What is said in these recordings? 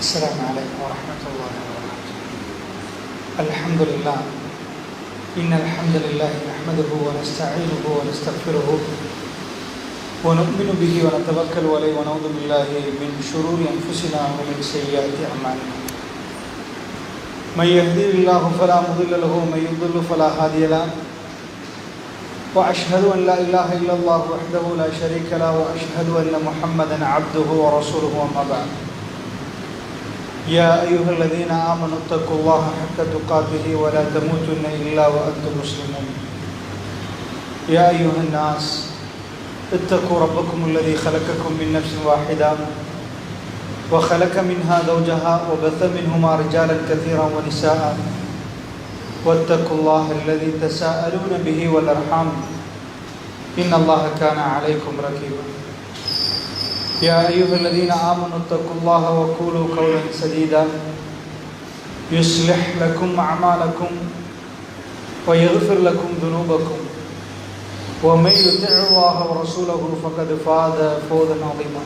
السلام عليكم ورحمة الله وبركاته. الحمد لله إن الحمد لله نحمده ونستعينه ونستغفره ونؤمن به ونتوكل عليه ونعوذ بالله من شرور أنفسنا ومن سيئات أعمالنا. من يهده الله فلا مضل له ومن يضلل فلا هادي له. وأشهد أن لا إله إلا الله وحده لا شريك له وأشهد أن محمدا عبده ورسوله أما بعد. يا أيها الذين آمنوا اتقوا الله حق تقاته ولا تموتن إلا وأنتم مسلمون. يا أيها الناس اتقوا ربكم الذي خلقكم من نفس واحدة وخلق منها زوجها وبث منهما رجالا كثيرا ونساء واتقوا الله الذي تساءلون به والأرحام إن الله كان عليكم رقيبا. يا أيها الذين آمنوا اتقوا الله وقولوا قولا سديدا يصلح لكم أعمالكم ويغفر لكم ذنوبكم ومن يطع الله ورسوله فقد فاز فوزا عظيما.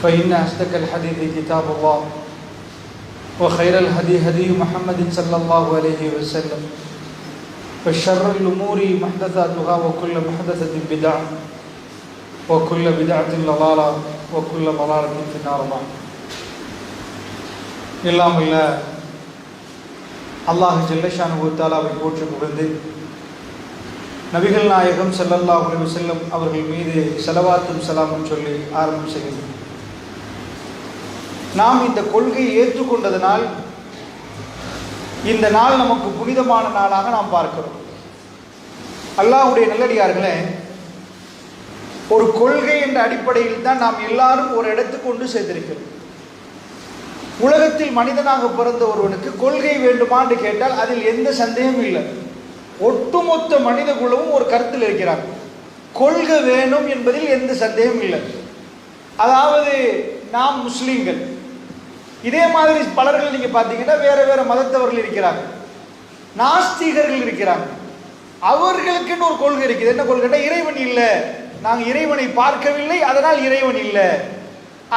فإن أصدق الحديث كتاب الله وخير الهدي هدي محمد صلى الله عليه وسلم وشر الأمور محدثاتها وكل محدثة بدعة وكل بدعة ضلالة وكل ضلالة في النار. எல்லாம் இல்ல அல்லாஹ் ஜல்லஷானஹு தஆலாவை போற்றி புகழ்ந்து நபிகள் நாயகம் ஸல்லல்லாஹு அலைஹி வஸல்லம் அவர்கள் மீது ஸலவாத்தும் ஸலாமும் சொல்லி ஆரம்பம் செய்கிறோம். நாம் இந்த கொள்கையை ஏற்றுக்கொண்டதனால் இந்த நாள் நமக்கு புனிதமான நாளாக நாம் பார்க்கிறோம். அல்லாஹ்வுடைய நல்லடியார்களே, ஒரு கொள்கை என்ற அடிப்படையில் தான் நாம் எல்லாரும் ஒரு இடத்துக்கு கொண்டு சேர்த்திருக்கிறோம். உலகத்தில் மனிதனாக பிறந்த ஒருவனுக்கு கொள்கை வேண்டுமான்னு கேட்டால் அதில் எந்த சந்தேகமும் இல்லை. ஒட்டுமொத்த மனித குலமும் ஒரு கருத்தில் இருக்கிறார், கொள்கை வேணும் என்பதில் எந்த சந்தேகமும் இல்லை. அதாவது நாம் முஸ்லீம்கள், இதே மாதிரி பலர்கள் நீங்க பார்த்தீங்கன்னா வேற வேற மதத்தவர்கள் இருக்கிறாங்க, நாஸ்திகர்கள் இருக்கிறாங்க. அவர்களுக்குன்னு ஒரு கொள்கை இருக்குது. என்ன கொள்கைன்னா, இறைவன் இல்லை, நாங்கள் இறைவனை பார்க்கவில்லை அதனால் இறைவன் இல்லை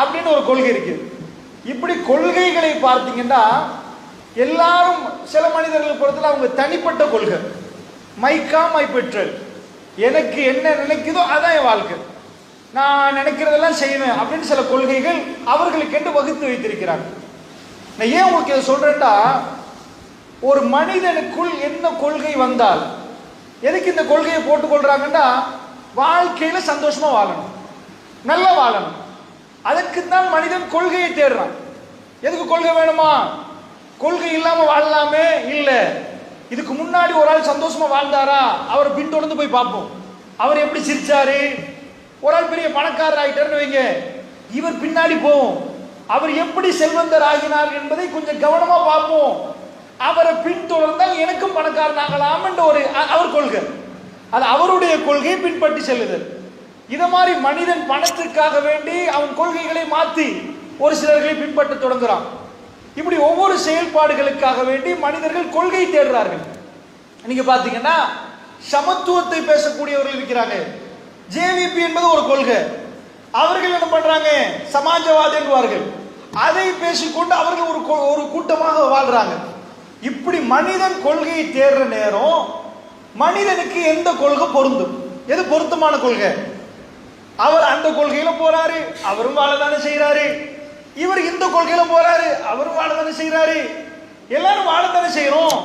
அப்படின்னு ஒரு கொள்கை இருக்குது. இப்படி கொள்கைகளை பார்த்தீங்கன்னா எல்லாரும் சில மனிதர்கள் பொறுத்தல அவங்க தனிப்பட்ட கொள்கை, மைக்கா மை பெற்றல், எனக்கு என்ன நினைக்குதோ அதான் என் வாழ்க்கை, நான் நினைக்கிறதெல்லாம் செய்வேன் அப்படின்னு சில கொள்கைகள் அவர்களுக்கு என்று வகுத்து வைத்திருக்கிறாங்க. நான் ஏன் உங்களுக்கு இதை சொல்றேன்டா, ஒரு மனிதனுக்குள் என்ன கொள்கை வந்தால் எதுக்கு இந்த கொள்கையை போட்டுக்கொள்றாங்கன்னா, வாழ்க்கையில சந்தோஷமா வாழணும், நல்லா வாழணும். அதுக்குத்தான் மனிதன் கொள்கையை தேடுறான். எதுக்கு கொள்கை வேணுமா? கொள்கை இல்லாம வாழலாமே இல்லை. இதுக்கு முன்னாடி ஒரு ஆள் சந்தோஷமா வாழ்ந்தாரா, அவரை பின்தொடர்ந்து போய் பார்ப்போம். அவர் எப்படி சிரிச்சாரு, ஒரு ஆள் பெரிய பணக்காரர் ஆகிட்டாருன்னு வைங்க, இவர் பின்னாடி போவோம். அவர் எப்படி செல்வந்தர் ஆகினார் என்பதை கொஞ்சம் கவனமா பார்ப்போம். அவரை பின்தொடர்ந்தால் எனக்கும் பணக்காரன் ஆகலாம் என்ற ஒரு அவர் கொள்கை, அது அவருடைய கொள்கையை பின்பற்றி செல்லுதல். இத மாதிரி மனிதன் பணத்துக்காக வேண்டி அவன் கொள்கைகளை மாற்றி ஒரு சிலர்களை பின்பற்ற தொடங்குறான். இப்படி ஒவ்வொரு செயல்பாடுகளுக்காக வேண்டி மனிதர்கள் கொள்கை தேடுறார்கள். நீங்க பாத்தீங்கன்னா சமத்துவத்தை பேசக்கூடியவர்கள் இருக்கிறாங்க, ஜேவிபி என்பது ஒரு கொள்கை. அவர்கள் என்ன பண்றாங்க, சமாஜவாதி என்பார்கள், அதை பேசிக்கொண்டு அவர்கள் ஒரு கூட்டமாக வாழ்றாங்க. இப்படி மனிதன் கொள்கையை தேடுற நேரம் மனிதனுக்கு எந்த கொள்கை பொருந்தும், எது பொருத்தமான கொள்கை, அவர் அந்த கொள்கையில போறாரு, அவரும் வாழதானே செய்யறாரு. இவர் இந்த கொள்கையில போறாரு, அவரும் வாழதானே செய்யறாரு. எல்லாரும் வாழதானே செய்யறோம்.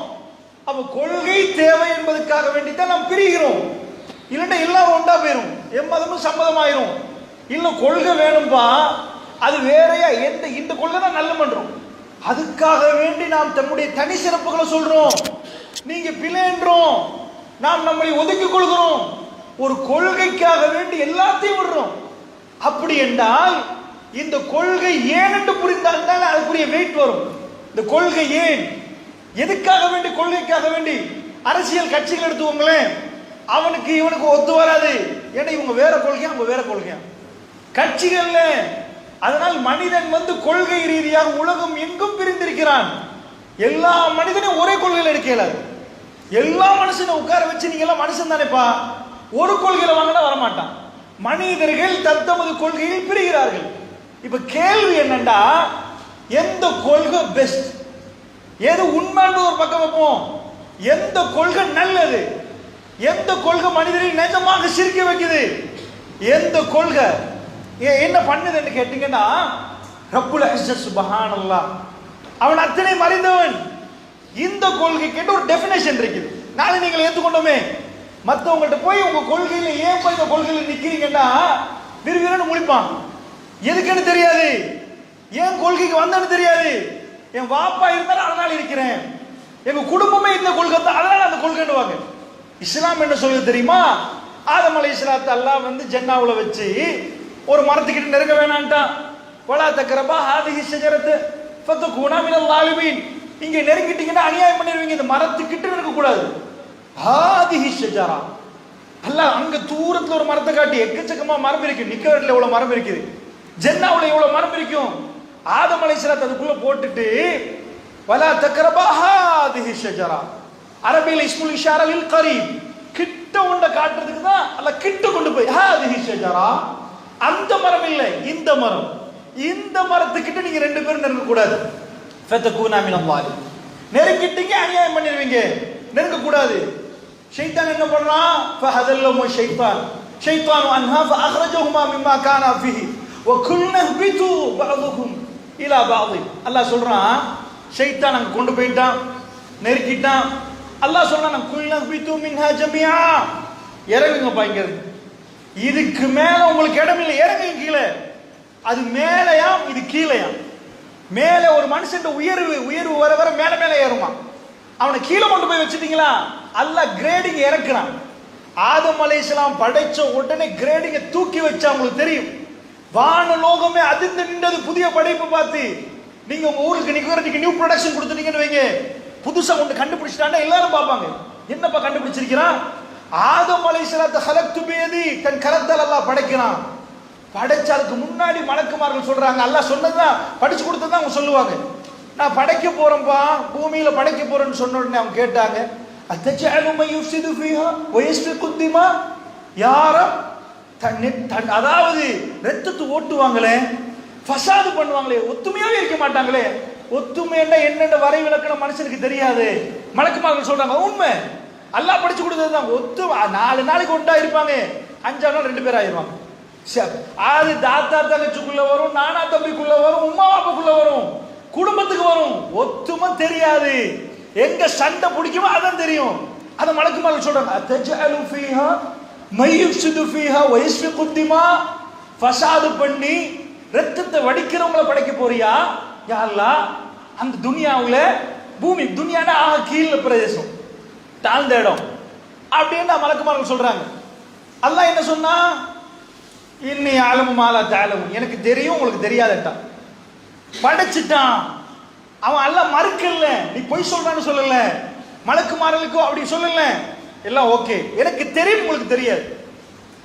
அப்ப கொள்கை தேவை என்பதற்காக வேண்டித்தான் நாம் பிரிகிறோம். இல்லைன்னா எல்லாரும் ஒன்றா போயிரும், எம்மதமும் சம்மதமாயிரும். இல்ல கொள்கை வேணும்பா, அது வேறையா, இந்த கொள்கை தான் நல்ல பண்றோம், அதுக்காக வேண்டி நாம் தன்னுடைய தனி சிறப்புகளை சொல்றோம், நீங்க பிழைன்றோம், நாம் நம்மை ஒதுக்கிக் கொள்கிறோம், ஒரு கொள்கைக்காக வேண்டி எல்லாத்தையும் விடுறோம். அப்படி என்றால் இந்த கொள்கை ஏன் என்று புரிந்தால் தான் அதுக்குரிய வெயிட் வரும். இந்த கொள்கை ஏன், எதுக்காக வேண்டி, கொள்கைக்காக வேண்டி. அரசியல் கட்சிகள் எடுத்துக்கோங்களேன், அவனுக்கு இவனுக்கு ஒத்து வராது, ஏன்னா இவங்க வேற கொள்கையா அவங்க வேற கொள்கையா கட்சிகள்ல. அதனால் மனிதன் கொள்கை ரீதியாக உலகம் எங்கும் பிரிந்திருக்கிறான். எல்லா மனிதனையும் ஒரே கொள்கையில் எடுக்க இயலாது. எல்லா மனுஷனை உட்கார வச்சு நீங்க எல்லாம் மனுஷன் தானேப்பா, ஒரு கொள்கையில வாங்கினா வரமாட்டான். மனிதர்கள் தத்தமது கொள்கையில் பிரிகிறார்கள். இப்ப கேள்வி என்னண்டா, எந்த கொள்கை பெஸ்ட், எது உண்மைன்னு ஒரு பக்கம் வைப்போம், எந்த கொள்கை நல்லது, எந்த கொள்கை மனிதரை நிஜமாக சிரிக்க வைக்குது, எந்த கொள்கை என்ன பண்ணுதுன்னு கேட்டீங்கன்னா, ரப்புல் இஸ்ஸத் சுப்ஹானல்லாஹ் அவன் அத்தனை மறைந்தவன். இந்த கொள்கை கேட்டு ஒரு டெஃபினேஷன் இருக்குது. நாளை நீங்கள் ஏற்றுக்கொண்டோமே, மற்றவங்கள்ட்ட போய் உங்க கொள்கையில ஏன் போய் இந்த கொள்கையில நிக்கிறீங்கன்னா விறுவிறுன்னு முழிப்பான். எதுக்குன்னு தெரியாது, ஏன் கொள்கைக்கு வந்தேன்னு தெரியாது. என் வாப்பா இருந்தாலும் அதனால இருக்கிறேன், எங்க குடும்பமே இந்த கொள்கை தான் அதனால அந்த கொள்கைன்னுவாங்க. இஸ்லாம் என்ன சொல்லுது தெரியுமா? ஆதம் அலைஹிஸ்ஸலாத்து அல்லாஹ் வந்து ஜன்னாவுல வச்சு ஒரு மரத்துக்கிட்ட நெருங்க வேணான்ட்டான். வலா தக்ரபா ஹாதிஹி ஷஜரத்து ஃபதகுனா மினல் ஸாலிமீன். இங்க நெருங்கிட்டீங்கன்னா அநியாயம் பண்ணிடுவீங்க, இந்த மரத்துக்கிட்ட நெருங்க கூடாது. ஹாதிஹி ஷஜரா, அல்லாஹ் அங்க தூரத்துல ஒரு மரத்தை காட்டி எக்கச்சக்கமா மரம் இருக்கு, நிக்கவரத்துல எவ்வளவு மரம் இருக்குது, ஜன்னாவுல எவ்வளவு மரம் இருக்கும். ஆதம் அலைஹிஸ்ஸலாத்து அதுக்குள்ள போட்டுட்டு வலா தக்ரபா ஹாதிஹி ஷஜரா, அரபியில இஸ்முல் இஷாரா லில் கரீப், கிட்ட உண்ட காட்டுறதுக்கு தான் அல்லாஹ் கிட்ட கொண்டு போய் ஹாதிஹி ஷஜரா, அந்த மரம் இல்லை இந்த மரம், இந்த மரத்துக்கிட்ட நீங்க ரெண்டு பேரும் நெருங்க கூடாது. ஃபதகுனா மினல் ஸாலிமீன், நெருங்கிட்டீங்க அநியாயம் பண்ணிடுவீங்க, நெருங்க கூடாது. ஷைத்தான் என்ன பண்றான்? ஃபஹதல்லஹு ஷைத்தான் ஷைத்தானு அன்ஹா ஃபஅக்ரஜஹுமா மிம்மா கானா ஃபீஹி வகுல்னா ஹ்பிது பஅதுஹும் இலா பஅதி. அல்லாஹ் சொல்றான், ஷைத்தான் அங்க கொண்டு போயிட்டான், நெருக்கிட்டான். அல்லாஹ் சொல்றான், குல்னா ஹ்பிது மின்ஹா ஜமீஆ, இறங்குங்கப்பா இங்க இருந்து, இதுக்கு மேல உங்களுக்கு இடம் இல்லை, இறங்குங்க கீழே. அது மேலையாம், இது கீழையாம். மேல ஒரு மனுஷன் உயர்வு வர வர மேல மேல ஏறுமா, அவனை கீழே கொண்டு போய் வச்சுட்டீங்களா, அல்லாஹ் கிரேடிங் இறக்குறான். ஆதம் அலைஹிஸ்ஸலாம் படைச்ச உடனே கிரேடிங்க தூக்கி வச்சா உங்களுக்கு தெரியும். வான லோகமே அதிர்ந்து நின்றது புதிய படைப்பு பார்த்து. நீங்க உங்க ஊருக்கு நிக்கிறதுக்கு நியூ ப்ரொடக்ஷன் கொடுத்துட்டீங்கன்னு வைங்க, புதுசா ஒன்று கண்டுபிடிச்சிட்டாண்டா எல்லாரும் பார்ப்பாங்க, என்னப்பா கண்டுபிடிச்சிருக்கிறான். ஆதம் அலைஹிஸ்ஸலாத்தை ஹலக்து பியதி, தன் கரத்தால் அல்லாஹ் படைக்கிறான். படைச்ச அதுக்கு முன்னாடி மலக்குமார்கள் சொல்றாங்க, அல்லாஹ் சொன்னதுதான் படிச்சு கொடுத்ததான் அவங்க சொல்லுவாங்க, நான் படைக்க போறேன்பா, பூமியில படைக்க போறேன்னு சொன்ன உடனே அவங்க கேட்டாங்க, அத்தஜஅலு மை யுஃப்ஸிது ஃபீஹா வ யஸ்ஃபிகு திமா, யாரும் அதாவது ரத்தத்தை ஓட்டுவாங்களே, ஃபசாது பண்ணுவாங்களே, ஒத்துமையாவே இருக்க மாட்டாங்களே. ஒத்துமைன்னா என்னென்ன வரை விளக்கணும் மனுஷனுக்கு தெரியாது. மலக்குமார்கள் சொல்றாங்க, உண்மை அல்லாஹ் படிச்சு கொடுத்ததுதான். ஒத்துமை 4 நாளைக்கு ஒன்றா இருப்பாங்க, 5ஆம் நாள் 2 பேர் ஆயிருவாங்க. அது தாத்தா தங்கச்சிக்குள்ள வரும், நானா தம்பிக்குள்ள வரும், உமா பாப்புக்குள்ள வரும், குடும்பத்துக்கு வரும். ஒத்துமை தெரியாது, எங்க சண்டை பிடிக்குமோ அதான் தெரியும். அத மலக்குமார்கள் சொல்றாங்க, அத்தஜஅலு ஃபீஹா மை யுஃப்ஸிது ஃபீஹா வ யஸ்ஃபிகு திமா, ஃபசாது பண்ணி ரத்தத்தை வடிக்கிறவங்கள படைக்க போறியா யா அல்லாஹ்? அந்த துனியாவுல, பூமி துனியானா ஆக கீழ பிரதேசம், தாழ்ந்த இடம் அப்படின்னு மலக்குமார்கள் சொல்றாங்க. அல்லாஹ் என்ன சொன்னா, இன்னி அலமு மாலா தஅலமு, எனக்கு தெரியும் உங்களுக்கு தெரியாதட்டா. படைச்சிட்டான் அவன், அல்லாஹ் மறுக்கல, நீ பொய் சொல்றான்னு சொல்லல, மலக்குமார்களுக்கும் அப்படி சொல்லல, எல்லாம் ஓகே, எனக்கு தெரியும் உங்களுக்கு தெரியாது.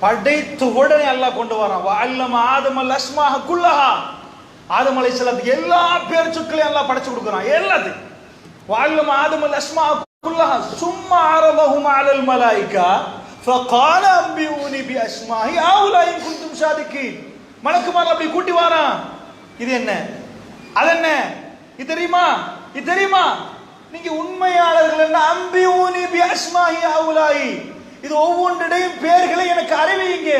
படைத்து உடனே அல்லாஹ் கொண்டு வரான், வஅல்லம ஆதமல் அஸ்மாஹ குல்லஹா, ஆதம் அலைஹிஸ்ஸலாத்துக்கு எல்லா பேர் சொற்களையும் அல்லாஹ் படைச்சு கொடுக்குறான், எல்லாத்தையும். வஅல்லம ஆதமல் அஸ்மாஹ குல்லஹா சும்மா அரதஹும் அலல் மலாயிகா ஃபகால அம்பியூனி பி அஸ்மாஹி ஹவுலா இன் குன்தும் ஸாதிகீன். மலக்குமார்கள் அப்படி கூட்டி வாரான், இது என்ன அது என்ன, இது தெரியுமா இது தெரியுமா, நீங்க உண்மையாளர்கள் என்ன, அம்பியூனி பி அஸ்மாஹி ஹவுலாய், இது ஒவ்வொன்றையும் பெயர்களை எனக்கு அறிவியுங்க.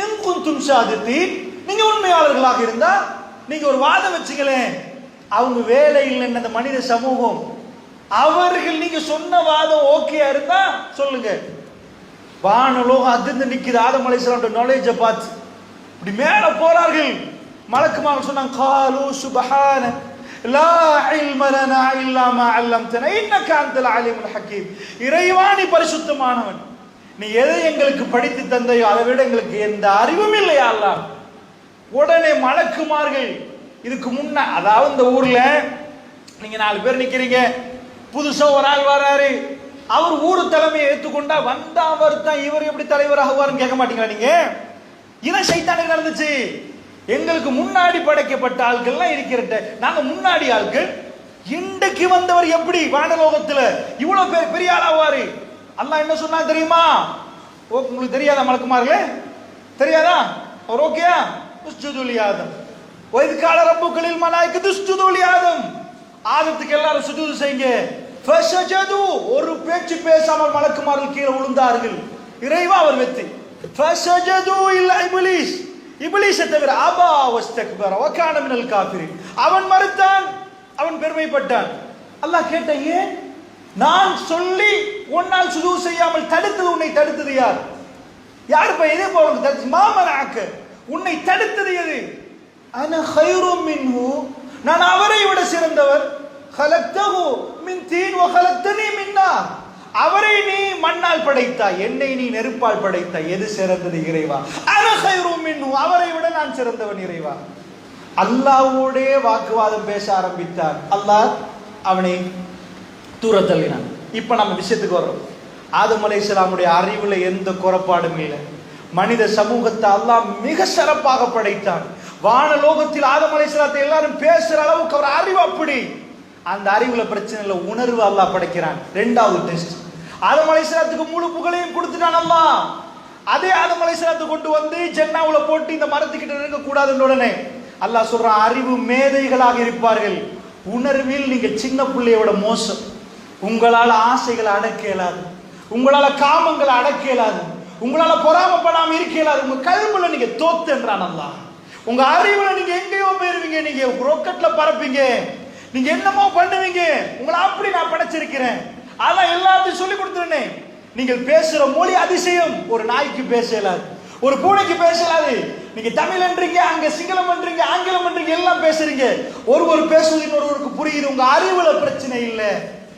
இன் குன்தும் ஸாதிகீன், நீங்க உண்மையாளர்களாக இருந்தா நீங்க ஒரு வாதம் வச்சுங்களேன். அவங்க வேலை இல்லைன்னு அந்த மனித சமூகம், அவர்கள் நீங்க சொன்ன வாதம் ஓகேயா இருந்தா சொல்லுங்க. வானலோகம் அதிர்ந்து நிக்குது, ஆதம் அலைஹிஸ்ஸலாம் நாலேஜை பார்த்து இப்படி மேல போறார்கள். மலக்குமார்கள் சொன்னாங்க, காலு சுப்ஹான லா இல்ம லனா இல்லா மா அல்லம்தனா இன்னக அன்தல் அலீமுல் ஹக்கீம். இறைவா நீ பரிசுத்தமானவன், நீ எதை எங்களுக்கு படித்து தந்தையோ அதை விட எங்களுக்கு எந்த அறிவும் இல்லையா அல்லாஹ். உடனே மலக்குமார்கள் இதுக்கு முன்ன, அதாவது இந்த ஊர்ல நீங்க 4 பேர் நிக்கிறீங்க, புதுசா ஒரு ஆள் வராரு, அவர் ஊரு தலைமையை ஏற்றுக்கொண்டா வந்தா அவர் தான் இவர் எப்படி தலைவராகுவார்னு கேட்க மாட்டீங்களா நீங்க? இதான் சைத்தானுக்கு நடந்துச்சு. எங்களுக்கு முன்னாடி படைக்கப்பட்ட ஆட்கள்லாம் இருக்கிறட்ட, நாங்க முன்னாடி ஆட்கள், இன்றைக்கு வந்தவர் எப்படி வானலோகத்துல இவ்வளவு பேர் பெரிய ஆளாவாரு? அல்லாஹ் என்ன சொன்னா தெரியுமா? உங்களுக்கு தெரியாதா மலக்குமார்களே? தெரியாதா? அவர் ஓகேயா? உஸ்ஜுது லி ஆதம், ஒய்து கால ரப்புகளில் மலாய்க்கத்து உஸ்ஜுது லி ஆதம், ஆதத்துக்கு எல்லாரும் சுஜூது செய்யுங்க. ஃபஸஜது, ஒரு பேச்சு பேசாமல் மலக்குமார்கள் கீழே விழுந்தார்கள். இறைவா அவர் வெற்றி. ஃபஸஜது இல்ல இப்லீஸ், இப்லீஸை தவிர அபா வஸ்தக்பர வ கான மினல் காஃபிரின், அவன் மறுத்தான், அவன் பெருமைப்பட்டான். அல்லாஹ் கேட்ட, ஏன் நான் சொல்லி உன்னால் சுஜூது செய்யாமல் தடுத்தது, உன்னை தடுத்தது யார்? யார் பா இதே போல தடுத்து? மாமனாக்க, உன்னை தடுத்தது எது? அன கைரும் மின்ஹு, நான் அவரை விட சிறந்தவர். கலக்தஹு மின் தீன் வ கலக்தனி மின் நார், அவரை நீ மண்ணால் படைத்தாய், என்னை நீ நெருப்பால் படைத்தாய். எது சிறந்தது இறைவா? அன கைரும் மின்ஹு, அவரை விட நான் சிறந்தவன் இறைவா. அல்லாஹ்வோடே வாக்குவாதம் பேச ஆரம்பித்தார். அல்லாஹ் அவனை தூர தள்ளினான். இப்ப நம்ம விஷயத்துக்கு வர்றோம். ஆதம் அலைஹிஸ்ஸலாமுடைய அறிவுல எந்த குறைபாடும் இல்லை. மனித சமூகத்தை அல்லாஹ் மிக சிறப்பாக படைத்தான். வானலோகத்தில் ஆதம் அலைஹிஸ்ஸலாத்தை எல்லாரும் பேசுற அளவுக்கு அவர் அறிவு அப்படி. அந்த அறிவுல பிரச்சனை இல்லை, உணர்வு அல்லாஹ் படைக்கிறான். ரெண்டாவது டெஸ்ட், ஆதம் அலைஹிஸ்ஸலாத்துக்கு முழு புகழையும் கொடுத்துட்டான் அல்லாஹ். அதே ஆதம் அலைஹிஸ்ஸலாத்தை கொண்டு வந்து ஜன்னாவுல போட்டு இந்த மரத்துக்கிட்ட நெருங்க கூடாதுன்ற உடனே அல்லாஹ் சொல்றான், அறிவு மேதைகளாக இருப்பார்கள், உணர்வில் நீங்க சின்ன பிள்ளையோட மோசம். உங்களால் ஆசைகளை அடக்க இயலாது, உங்களால காமங்களை அடக்க இயலாது, உங்களால பொறாமப்படாம இருக்க இயலாது. உங்க கல்வில நீங்க தோத்துன்றான் அல்லாஹ். உங்க அறிவுல நீங்க எங்கேயோ போயிருவீங்க, நீங்க ராக்கெட்ல பறப்பீங்க, நீங்க என்னமோ பண்ணுவீங்க. உங்களை அப்படி நான் படைச்சிருக்கிறேன். அதான் எல்லாத்தையும் சொல்லி கொடுத்துருனே. நீங்கள் பேசுற மொழி அதிசயம், ஒரு நாய்க்கு பேச இயலாது, ஒரு பூனைக்கு பேச இயலாது. நீங்க தமிழ் என்றீங்க, அங்க சிங்களம் என்றீங்க, ஆங்கிலம் என்றீங்க, எல்லாம் பேசுறீங்க. ஒருவர் பேசுவது இன்னொருவருக்கு புரியுது. உங்க அறிவுல பிரச்சனை இல்லை.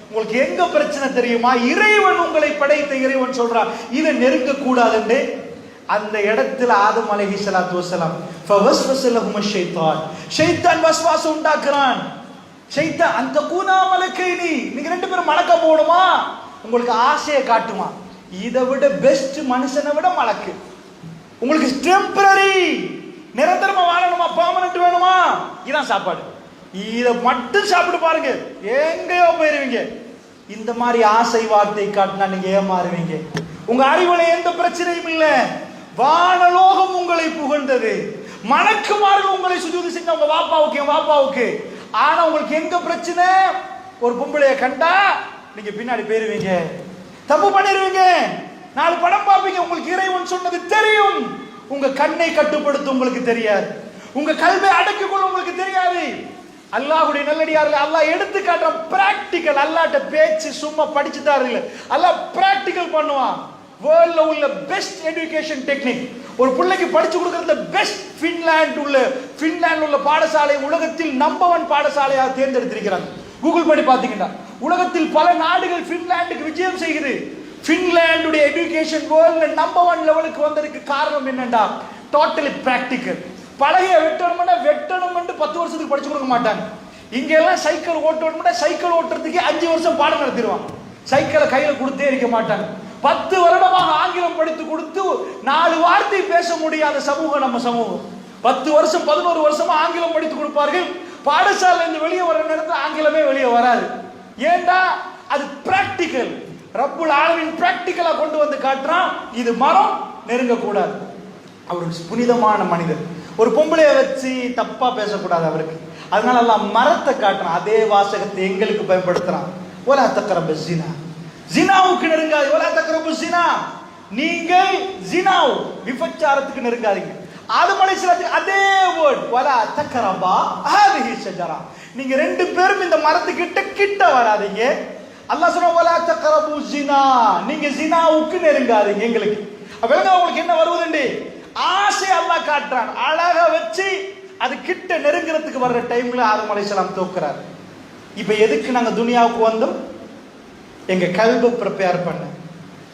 உங்களுக்கு எங்க பிரச்சனை தெரியுமா? இறைவன் உங்களை படைத்த இறைவன் சொல்றான், இதை நெருங்க கூடாதுன்னு. அந்த இடத்துல ஆதம் அலைஹிஸ்ஸலாத்து வஸலாம் ஃபவஸ்வஸ லஹும் ஷைத்தான், ஷைத்தான் வஸ்வாஸ் உண்டாக்குறான். ஷைத்தான் அந்த கூனா மலக்கைனி, நீங்க ரெண்டு பேரும் மலக்க போடுமா, உங்களுக்கு ஆசையை காட்டுமா. இதை விட பெஸ்ட் மனுஷனை விட மலக்கு. உங்களுக்கு டெம்பரரி, நிரந்தரமா வாழணுமா, பெர்மனன்ட் வேணுமா, இதான் சாப்பாடு. இதை மட்டும் சாப்பிட்டு பாருங்க, எங்கேயோ போயிருவீங்க. இந்த மாதிரி ஆசை வார்த்தை காட்டினா நீங்க ஏமாறுவீங்க. உங்க அறிவுல எந்த பிரச்சனையும் இல்லை. வானலோகம் உங்களை புகழ்ந்தது, மலக்குமார்கள் உங்களை சுஜூது செஞ்ச உங்க வாப்பாவுக்கு, என் வாப்பாவுக்கு. ஆனா உங்களுக்கு எங்க பிரச்சனை? ஒரு பொம்பளைய கண்டா நீங்க பின்னாடி போயிருவீங்க, தப்பு பண்ணிடுவீங்க, 4 படம் பார்ப்பீங்க. உங்களுக்கு இறைவன் சொன்னது தெரியும், உங்க கண்ணை கட்டுப்படுத்த உங்களுக்கு தெரியாது, உங்க கல்வை அடக்கிக் கொள்ள உங்களுக்கு தெரியாது. அல்லாஹ்வுடைய நல்லடியார்கள் அல்லாஹ் எடுத்து காட்டுறான் பிராக்டிக்கல். அல்லாஹ்ட்ட பேச்சு சும்மா படிச்சுட்டாரு இல்ல, அல்லாஹ் பிராக்டிக்கல் பண்ணுவான். வேர்ல்ட்ல உள்ள பெஸ்ட் எஜுகேஷன் டெக்னிக், ஒரு பிள்ளைக்கு படிச்சு கொடுக்கறதுல பெஸ்ட் ஃபின்லாந்து உள்ள பாடசாலை உலகத்தில் நம்பர் 1 பாடசாலையாக தேர்ந்தெடுத்திருக்கிறாங்க. கூகுள் பண்ணி பாத்தீங்கன்னா உலகத்தில் பல நாடுகள் பின்லாந்துக்கு விஜயம் செய்கிறது. பின்லாந்துடைய எஜுகேஷன் வேர்ல்ட்ல நம்பர் 1 லெவலுக்கு வந்ததுக்கு காரணம் என்னண்டா, டோட்டலி பிராக்டிக்கல். பழகைய வெட்டணும்னா வெட்டணும் 10 வருஷத்துக்கு படிச்சு கொடுக்க மாட்டாங்க. இங்க எல்லாம் சைக்கிள் ஓட்டணும்னா சைக்கிள் ஓட்டுறதுக்கு 5 வருஷம் பாடம் நடத்திடுவாங்க. சைக்கிளை கையில கொடுத்தே இருக்க மாட்டாங்க. 10 வருடமாக ஆங்கிலம் படித்து கொடுத்து 4 வார்த்தை பேச முடியாத சமூகம் நம்ம சமூகம். 10 வருஷம் 11 வருஷமா ஆங்கிலம் படித்து கொடுப்பார்கள். பாடசாலை இருந்து வெளியே வர நேரத்தில் ஆங்கிலமே வெளியே வராது. ஏண்டா, அது பிராக்டிக்கல். ரப்புல் ஆலமீன் பிராக்டிக்கலா கொண்டு வந்து காட்டுறான். இது மரம் நெருங்க கூடாது. அவர் புனிதமான மனிதர். ஒரு பொம்பளைய வச்சு தப்பா பேசக்கூடாது அவருக்கு. அதனால அல்லாஹ் மரத்தை காட்டுறான். அதே வாசகத்தை எங்களுக்கு பயன்படுத்துறான். வலா தக்ரபு ஸினா, ஜினாவுக்கு நெருங்காது. வலா தக்ரபு ஸினா, நீங்கள் ஜினாவு விபச்சாரத்துக்கு நெருங்காதீங்க. ஆதம் அலைஹிஸ்ஸலாத்துக்கு அதே வேர்ட், வலா தக்ரபா ஹாதிஹி ஷஜரா, நீங்க ரெண்டு பேரும் இந்த மரத்துக்கிட்ட கிட்ட வராதீங்க. அல்லாஹ் சொல்றான் வலா தக்ரபு ஸினா, நீங்க ஜினாவுக்கு நெருங்காதீங்க. எங்களுக்கு அப்ப உங்களுக்கு என்ன வருவதுண்டு ஆசை அல்லாஹ் காட்டுறான். அழகா வச்சு அது கிட்ட நெருங்கிறதுக்கு வர்ற டைம்ல ஆதம் அலைஹிஸ்ஸலாம் தோக்குறார். இப்ப எதுக்கு நாங்க துனியாவுக்கு வந்தோம்? எங்க கல்வை ப்ரிப்பேர் பண்ண,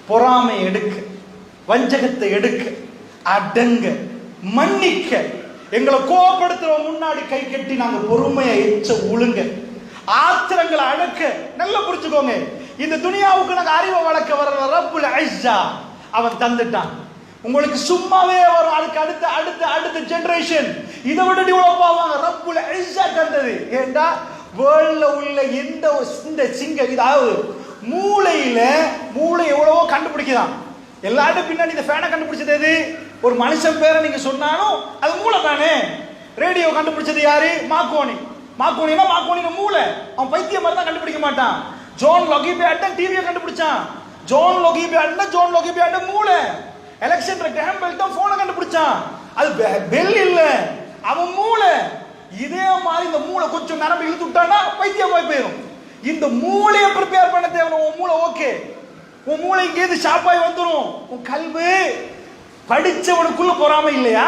பொறாமை எடுக்க, வஞ்சகத்தை எடுக்க, அடங்க, மன்னிக்க, எங்களை கோபப்படுத்துற முன்னாடி கை கட்டி நாங்க பொறுமையை எச்ச ஒழுங்க, ஆத்திரங்களை அடக்க. நல்லா புரிச்சுக்கோங்க, இந்த துனியாவுக்கு நாங்க அறிவை வளர்க்க வர்ற ரப்புல் இஸ்ஸா அவன் தந்துட்டான். உங்களுக்கு சும்மாவே வரும். அதுக்கு அடுத்த அடுத்த அடுத்த ஜெனரேஷன் இதை விட டெவலப் ஆவாங்க. ரப்புல் இஸ்ஸா தந்தது. ஏண்டா, வேர்ல்ட்ல உள்ள எந்த சிங்க இதாவது மூளை எவ்வளவோ கண்டுபிடிக்குதான். எல்லாரும் பின்னாடி இந்த ஃபேனை கண்டுபிடிச்சது எது? ஒரு மனுஷன் பேரை நீங்க சொன்னாலும் அது மூளை தானே. ரேடியோ கண்டுபிடிச்சது யாரு? மார்க்கோனி. மார்க்கோனினா மார்க்கோனின மூளை. அவன் பைத்தியம் மாதிரி தான் கண்டுபிடிக்க மாட்டான். ஜான் லோகி பேட்டன் டிவியை கண்டுபிடிச்சான். ஜான் லோகி பேட்டன் ஜான் லோகி பேட்டன் மூளை. அலெக்சாண்டர் கிராம் பெல் தான் போனை கண்டுபிடிச்சான். அது பெல் இல்ல, அவன் மூளை. இதே மாதிரி இந்த மூளை கொஞ்சம் நரம்பு இழுத்து விட்டானா பைத்தியம் போயிடும். இந்த மூளையை ப்ரிப்பேர் பண்ண தேவை. உன் மூளை ஓகே, உன் மூளை இங்கேருந்து ஷாப்பாய் வந்துடும். உன் கல்வி படிச்சவனுக்குள்ள போறாம இல்லையா?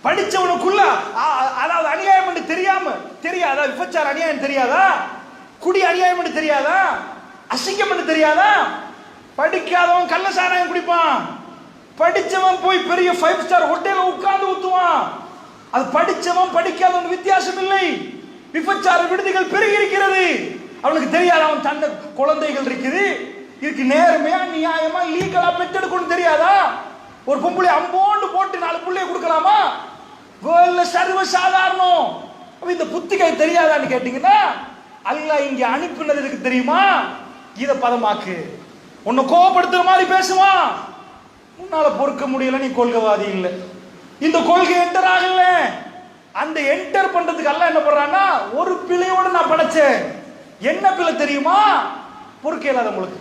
படிச்சவனுக்குள்ள அதாவது அநியாயம் பண்ணி தெரியாதா? விபச்சார அநியாயம் தெரியாதா? குடி அநியாயம் பண்ணி தெரியாதா? அசிங்கம் பண்ணி தெரியாதா? படிக்காதவன் கள்ள சாராயம் குடிப்பான். படிச்சவன் போய் பெரிய 5 ஸ்டார் ஹோட்டல்ல உட்கார்ந்து ஊத்துவான். அது படிச்சவன் படிக்காதவன் வித்தியாசம் இல்லை. விபச்சார விடுதிகள் பெருகி இருக்கிறது. அவனுக்கு தெரியாத அவன் தந்த குழந்தைகள் இருக்குது, இதுக்கு நேர்மையா நியாயமா லீகலா பெற்றெடுக்கணும் தெரியாதா? ஒரு பொம்பளை அம்போண்டு போட்டு 4 பிள்ளைய கொடுக்கலாமா? வேர்ல்ட்ல சர்வ சாதாரணம். இந்த புத்திகை தெரியாதான்னு கேட்டீங்கன்னா, அல்லாஹ் இங்க அனுப்பினது இருக்கு தெரியுமா? இத பதமாக்கு. உன்னை கோபப்படுத்துற மாதிரி பேசுவான். உன்னால பொறுக்க முடியல, நீ கொள்கைவாதி இல்ல. இந்த கொள்கை என்டர் ஆகல. அந்த என்டர் பண்றதுக்கு அல்லாஹ் என்ன பண்றான்னா, ஒரு பிழையோட நான் படைச்சேன். என்ன பிழை தெரியுமா? பொறுக்க இல்லாத உங்களுக்கு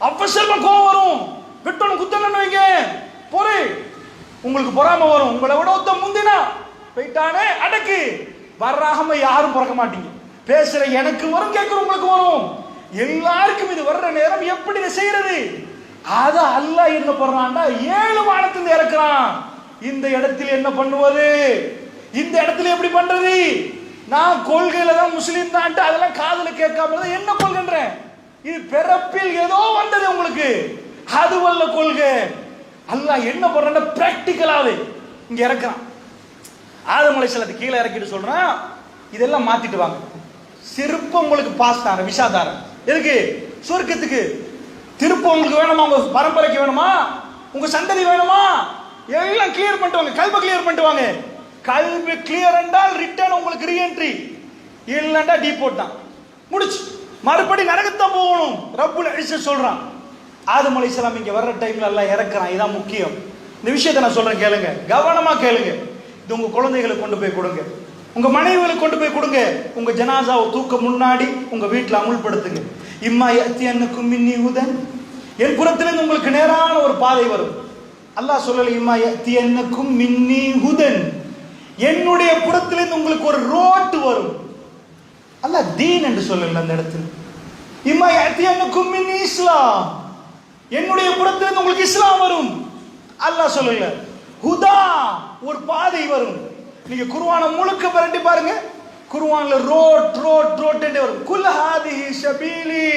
அவசரமா கோவம் வரும். விட்டோன்னு குத்தணும் வைங்க, பொறு. உங்களுக்கு பொறாம வரும். உங்களை விட ஒத்த முந்தினா போயிட்டானே அடக்கு. வர்றாம யாரும் பிறக்க மாட்டீங்க. பேசுற எனக்கு வரும், கேட்கிற உங்களுக்கு வரும். எல்லாருக்கும் இது வர்ற நேரம் எப்படி இதை செய்யறது? அத அல்லாஹ் என்ன பண்றான்டா, 7 வானத்திலிருந்து இறக்குறான். இந்த இடத்துல என்ன பண்ணுவது? இந்த இடத்துல எப்படி பண்றது? நான் கொள்கையில தான் முஸ்லீம் தான், அதெல்லாம் காதுல கேட்காம என்ன கொள்கைன்றேன்? இது பிறப்பில் ஏதோ வந்தது உங்களுக்கு, அது வல்ல கொள்கை. அல்லாஹ் என்ன பண்றான்டா, பிராக்டிகலாவே இங்க இறக்குறான். ஆதம் அலைஹிஸ்ஸலாத்தை கீழே இறக்கிட்டு சொல்றான், இதெல்லாம் மாத்திட்டு வாங்க. சிறப்பு உங்களுக்கு பாஸ் தார, விஷா தார. எதுக்கு? சொர்க்கத்துக்கு. திருப்ப உங்களுக்கு வேணுமா? உங்க பரம்பரைக்கு வேணுமா? உங்க சந்ததி வேணுமா? எல்லாம் கிளியர் பண்ணிட்டு வாங்க. கல்வி கிளியர் பண்ணிட்டு வாங்க. கல்வி கிளியர் என்றால் ரிட்டர்ன் உங்களுக்கு ரீஎன்ட்ரி, இல்லைன்னா டீபோர்ட் தான். முடிச்சு மறுபடி நரகத்தான் போகணும். ரப்புல் இஸ்ஸத் சொல்றான். ஆதம் அலைஹிஸ்ஸலாம் இங்க வர்ற டைம்ல எல்லாம் இறக்குறான். இதான் முக்கியம். இந்த விஷயத்தை நான் சொல்றேன், கேளுங்க, கவனமா கேளுங்க. இது உங்க குழந்தைகளுக்கு கொண்டு போய் கொடுங்க, உங்க மனைவிகளுக்கு கொண்டு போய் கொடுங்க. உங்க ஜனாசாவை தூக்க முன்னாடி உங்க வீட்டில் அமுல்படுத்துங்க. இம்மா யத்தியன்னுக்கும் மின்னி ஹுதன், என் புறத்திலிருந்து உங்களுக்கு நேரான ஒரு பாதை வரும். அல்லாஹ் சொல்லல இம்மா யத்தியன்னுக்கும் மின்னி ஹுதன், என்னுடைய புறத்திலிருந்து உங்களுக்கு ஒரு ரோட்டு வரும். அல்லாஹ் தீன் என்று சொல்லல அந்த இடத்துல. இம்மா யத்தியன்னுக்கும் மின்னி இஸ்லாம், என்னுடைய புறத்திலிருந்து உங்களுக்கு இஸ்லாம் வரும். அல்லாஹ் சொல்லல ஹுதா, ஒரு பாதை வரும். நீங்க குர்ஆனை முழுக்க பரட்டி பாருங்க, குர்ஆன்ல ரோட் ரோட் ரோட் என்று வரும். குல் ஹாதிஹி ஸபீலி,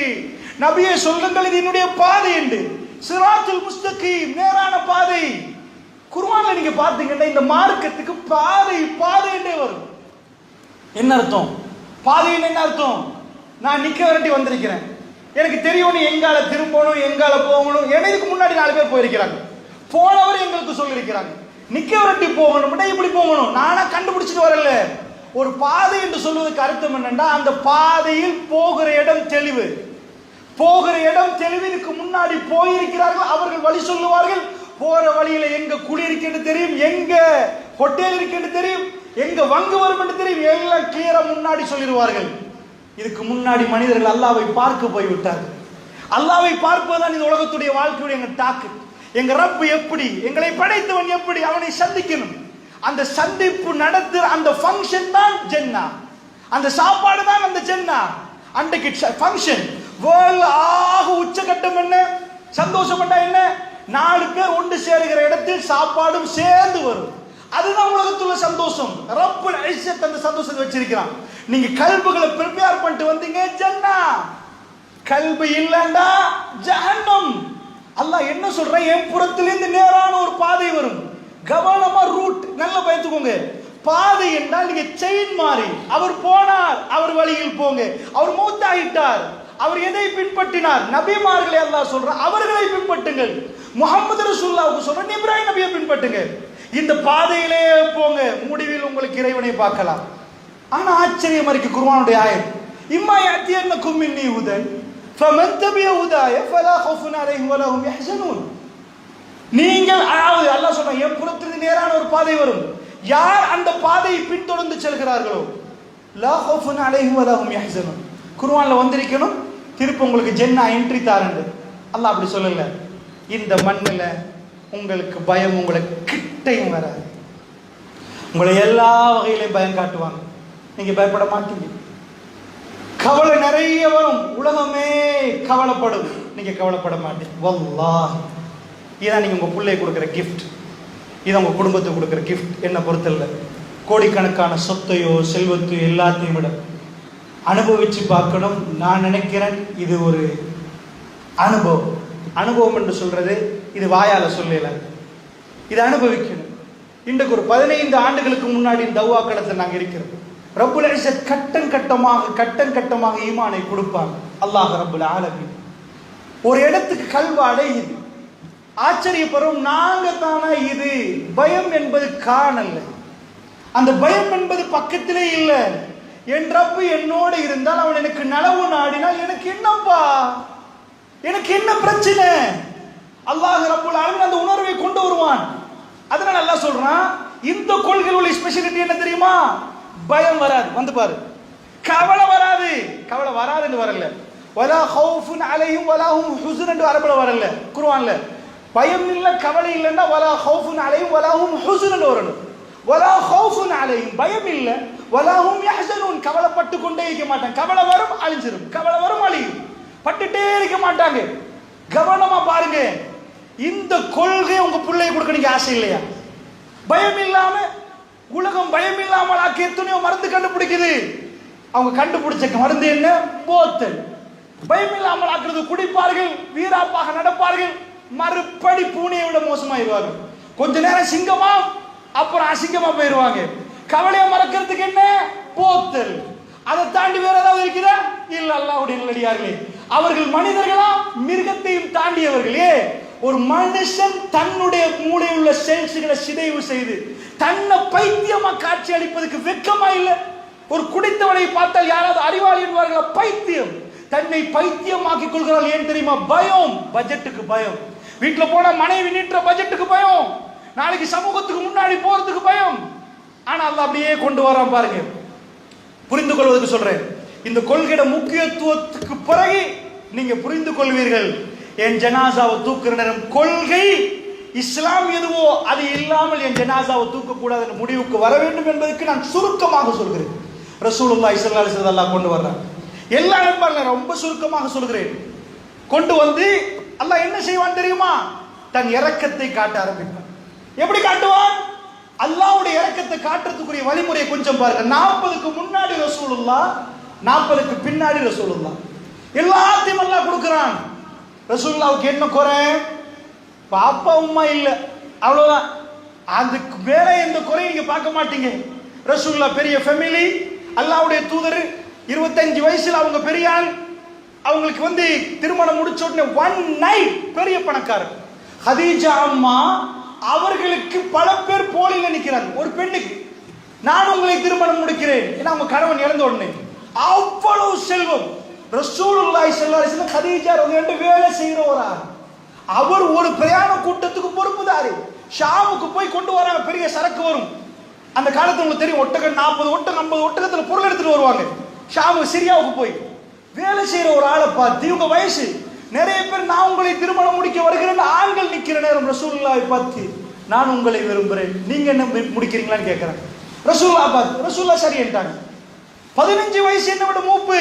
நபியே சொல்லுங்கள் இது என்னுடைய பாதை என்று. சிராத்துல் முஸ்தகீம், நேரான பாதை. குர்ஆன்ல நீங்க பாத்தீங்கன்னா இந்த மார்க்கத்துக்கு பாதை பாதை என்றே வரும். என்ன அர்த்தம்? பாதை என்ன அர்த்தம்? நான் நிக்க வரட்டி வந்திருக்கிறேன், எனக்கு தெரியும் நீ எங்கால திரும்பணும், எங்கால போகணும். எனக்கு முன்னாடி 4 பேர் போயிருக்கிறாங்க, போனவர் எங்களுக்கு சொல்லியிருக்கிறாங்க. நிக்க வரட்டி போகணும், இப்படி போகணும். நானா கண்டுபிடிச்சிட்டு வரல. ஒரு பாதை என்று சொல்வதற்கு அர்த்தம் என்னன்னா, அந்த பாதையில் போகிற இடம் தெளிவு, போகிற இடம் தெளிவு. இதுக்கு முன்னாடி போயிருக்கிறார்கள், அவர்கள் வழி சொல்லுவார்கள். போற வழியில எங்க குடி இருக்குன்னு தெரியும், எங்க ஹோட்டல் இருக்குன்னு தெரியும், எங்க வங்கு வரும் என்று தெரியும். எல்லாம் கிளியரா முன்னாடி சொல்லிடுவார்கள். இதுக்கு முன்னாடி மனிதர்கள் அல்லாஹ்வை பார்க்க போய்விட்டார்கள். அல்லாஹ்வை பார்ப்பதுதான் இந்த உலகத்துடைய வாழ்க்கையுடைய எங்க டாக்கு. எங்க ரப்பு எப்படி, எங்களை படைத்தவன் எப்படி, அவனை சந்திக்கணும். அந்த சந்திப்பு நடத்துற அந்த ஃபங்க்ஷன் தான் ஜென்னா, அந்த சாப்பாடு தான் அந்த ஜென்னா. அன்றைக்கு ஃபங்க்ஷன் வேர்ல்ட் ஆக உச்சகட்டம் என்ன, சந்தோஷப்பட்டா என்ன, 4 பேர் ஒன்று சேருகிற இடத்தில் சாப்பாடும் சேர்ந்து வரும். அதுதான் உலகத்துள்ள சந்தோஷம். ரப்புல் இஸ்ஸத் அந்த சந்தோஷத்தை வச்சிருக்கிறான். நீங்க கல்புகளை ப்ரிப்பேர் பண்ணிட்டு வந்தீங்க, ஜன்னா. கல்பு இல்லைண்டா ஜஹன்னம். அல்லாஹ் என்ன சொல்ற, என் புறத்திலிருந்து நேரான ஒரு பாதை வரும். கவனமா ரூட் நல்லா பயந்துக்கோங்க. பாதை என்றால் நீங்க செயின் மாறி, அவர் போனார், அவர் வழியில் போங்க. அவர் மௌத்தாயிட்டார், அவர் எதை பின்பற்றினார்? நபிமார்களை அல்லாஹ் சொல்ற, அவர்களை பின்பற்றுங்கள். முஹம்மது ரசூலுல்லாஹ்வுக்கு சொல்ற, இப்ராஹிம் நபியை பின்பற்றுங்க. இந்த பாதையிலே போங்க, முடிவில் உங்களுக்கு இறைவனை பார்க்கலாம். ஆனா ஆச்சரியமா இருக்கு குர்ஆனுடைய ஆயத், இம்மா யத்தியன்னக்கும் மின்னி ஹுதன் ஃபமன் தபிய ஹுதாய ஃபலா ஹவுஃபுன் அலைஹிம் வலா ஹும் யஹ்ஸனூன். நீங்கள், அதாவது அல்லாஹ் சொல்றான், என் புறத்திலிருந்து நேரான ஒரு பாதை வரும். யார் அந்த பாதையை பின்தொடர்ந்து செல்கிறார்களோ லா ஹவுஃபுன் அலைஹிம் வலா ஹும் யஹ்ஸனூன். குர்ஆன்ல வந்திருக்கணும் திருப்பி உங்களுக்கு ஜென்னா என்ட்ரி தாரண்டு. அல்லாஹ் அப்படி சொல்லல. இந்த மண்ணில் உங்களுக்கு பயம் உங்களை கிட்டையும் வராது. உங்களை எல்லா வகையிலையும் பயம் காட்டுவாங்க, நீங்க பயப்பட மாட்டீங்க. கவலை நிறைய வரும், உலகமே கவலைப்படும், நீங்க கவலைப்பட மாட்டீங்க. வல்லாஹ் இதான் நீங்க உங்க பிள்ளையை கொடுக்குற கிஃப்ட், இதான் உங்க குடும்பத்துக்கு கொடுக்குற கிஃப்ட். என்ன பொறுத்தல்ல கோடிக்கணக்கான சொத்தையோ செல்வத்தையோ எல்லாத்தையும் விட அனுபவிச்சு பார்க்கணும். நான் நினைக்கிறேன் இது ஒரு அனுபவம். அனுபவம் என்று சொல்றது இது வாயால சொல்லல, இது அனுபவிக்கணும். இன்றைக்கு ஒரு 15 ஆண்டுகளுக்கு முன்னாடி தௌவா களத்தில் நாங்கள் இருக்கிறோம். ரப்புல் இஸ்ஸத் கட்டம் கட்டமாக ஈமானை கொடுப்பாங்க. அல்லாஹ் ரப்புல் ஆலமீன் ஒரு இடத்துக்கு கல்வாடை இது ஆச்சரியப்படும். நாங்க தானா இது பயம் என்பது காணல, அந்த பயம் என்பது பக்கத்திலே இல்லை. என் ரப்பு என்னோடு இருந்தால் அவன் எனக்கு நலவு நாடினால் எனக்கு என்னப்பா, எனக்கு என்ன பிரச்சனை? அல்லாஹ் ரப்புல் ஆலமீன் அந்த உணர்வை கொண்டு வருவான். அதனால அல்லாஹ் சொல்றான், இந்த கொள்கையில் உள்ள ஸ்பெஷாலிட்டி என்ன தெரியுமா? பயம் வராது. வந்து பாரு, கவலை வராது. கவலை வராதுன்னு வரல. வலா ஹவுஃபுன் அலைஹிம் வலா ஹும் ஹுஸன் என்று அரபுல வரல குர்ஆன்ல. பயம் இல்ல கவலை இல்லன்னா வலா ஹவுஃபுன் அலைஹிம் வலா ஹும் ஹுஸன் என்று வரணும். வலா ஹவுஃபுன் அலைஹிம் பயம் இல்ல, வலா ஹும் யஹ்ஸனூன் கவலைப்பட்டு கொண்டே இருக்க மாட்டாங்க. கவலை வரும் அழிஞ்சிரும், கவலை வரும் அழியும், பட்டுட்டே இருக்க மாட்டாங்க. கவனமா பாருங்க. இந்த கொள்கை உங்க பிள்ளையை கொடுக்க நீங்க ஆசை இல்லையா? பயம் இல்லாம உலகம் பயம் இல்லாமல் ஆக்கி எத்தனையோ மருந்து கண்டுபிடிக்குது. அவங்க கண்டுபிடிச்ச மருந்து என்ன? போத்தல். பயம் இல்லாமல் ஆக்குறது. குடிப்பார்கள், வீராப்பாக நடப்பார்கள், மறுபடி பூனையை விட மோசமாயிருவார்கள். கொஞ்ச நேரம் சிங்கமா, அப்புறம் அசிங்கமா போயிருவாங்க. கவலையை மறக்கிறதுக்கு என்ன? போத்தல். அதை தாண்டி வேற ஏதாவது இருக்குதா? இல்ல. அல்லாஹ்வுடைய நல்லடியார்களே, அவர்கள் மனிதர்களா மிருகத்தையும் தாண்டியவர்களே. ஒரு மனுஷன் தன்னுடைய மூளையில் உள்ள செல்ஸ்களை சிதைவு செய்து தன்னை பைத்தியமா காட்சி அளிப்பதற்கு வெட்கமா இல்ல? ஒரு குடித்தவனை பார்த்தால் யாராவது அறிவாளி என்பார்களா? பைத்தியம். தன்னை பைத்தியமாக்கி கொள்கிறார்கள். ஏன் தெரியுமா? பயம். பட்ஜெட்டுக்கு பயம். வீட்டுல போன மனைவி நீட்டுற பட்ஜெட்டுக்கு பயம். நாளைக்கு சமூகத்துக்கு முன்னாடி போறதுக்கு பயம். ஆனா அல்லாஹ் அப்படியே கொண்டு வரான் பாருங்க. புரிந்து கொள்வதற்கு சொல்றேன். இந்த கொள்கையோட முக்கியத்துவத்துக்கு பிறகு நீங்க புரிந்து கொள்வீர்கள். என் ஜனாசாவை தூக்குற நேரம் கொள்கை இஸ்லாம் எதுவோ அது இல்லாமல் என் ஜனாசாவை தூக்க கூடாது என்ற முடிவுக்கு வர வேண்டும் என்பதற்கு நான் சுருக்கமாக சொல்கிறேன். ரசூலுல்லாஹி ஸல்லல்லாஹு அலைஹி வஸல்லம் அல்லாஹ் கொண்டு வர்றான். எல்லா நண்பர்கள் ரொம்ப சுருக்கமாக சொல்கிறேன். கொண்டு வந்து அல்லாஹ் என்ன செய்வான் தெரியுமா? தன் இரக்கத்தை காட்ட ஆரம்பிப்பான். எப்படி காட்டுவான்? அல்லாஹ்வுடைய இரக்கத்தை காட்டுறதுக்குரிய வழிமுறையை கொஞ்சம் பாருங்க. 40க்கு முன்னாடி ரசூலுல்லாஹ், 40க்கு பின்னாடி ரசூலுல்லாஹ். எல்லாத்தையும் அல்லாஹ் கொடுக்கிறான். ரசூலுல்லாஹ்வுக்கு என்ன குறை? பாப்பா உம்மா இல்ல, அவ்வளவுதான். அதுக்கு மேல எந்த குறையும் நீங்க பார்க்க மாட்டீங்க. ரசூலுல்லாஹ் பெரிய ஃபேமிலி, அல்லாஹ்வுடைய தூதர் 25 வயசுல அவங்க பெரிய ஆள். அவங்களுக்கு திருமணம் முடிச்ச உடனே ஒன் நைட் பெரிய பணக்காரர். ஹதீஜா அம்மா அவர்களுக்கு பல பேர் போலில நிக்கிறாங்க. ஒரு பெண்ணுக்கு நான் உங்களை திருமணம் முடிக்கிறேன், ஏன்னா அவங்க கணவன் இறந்த உடனே அவ்வளவு செல்வம். ரசூலுல்லாஹி ஸல்லல்லாஹு அலைஹி வஸல்லம் ஹதீஜா ரலியல்லாஹு வேலை செய்றவரா. அவர் ஒரு பிரயாண கூட்டத்துக்கு பொறுப்புதாரி. ஷாமுக்கு போய் கொண்டு வராங்க, பெரிய சரக்கு வரும். அந்த காலத்துல உங்களுக்கு தெரியும், ஒட்டகம் 40 ஒட்டகம் 50 ஒட்டகத்துல பொருள் எடுத்துட்டு வருவாங்க. ஷாமு சிரியாவுக்கு போய் வேலை செய்யற ஒரு ஆளை பார்த்து இவங்க வயசு நிறைய பேர் நான் உங்களை திருமணம் முடிக்க வருகிறேன் ஆண்கள் நிக்கிற நேரம் ரசூலுல்லாஹை பார்த்து நான் உங்களை விரும்புகிறேன், நீங்க என்ன முடிக்கிறீங்களான்னு கேட்கிறேன். ரசூலுல்லாஹ் பார்த்து ரசூலுல்லாஹ் சரி என்றாங்க. 15 வயசு என்ன விட மூப்பு.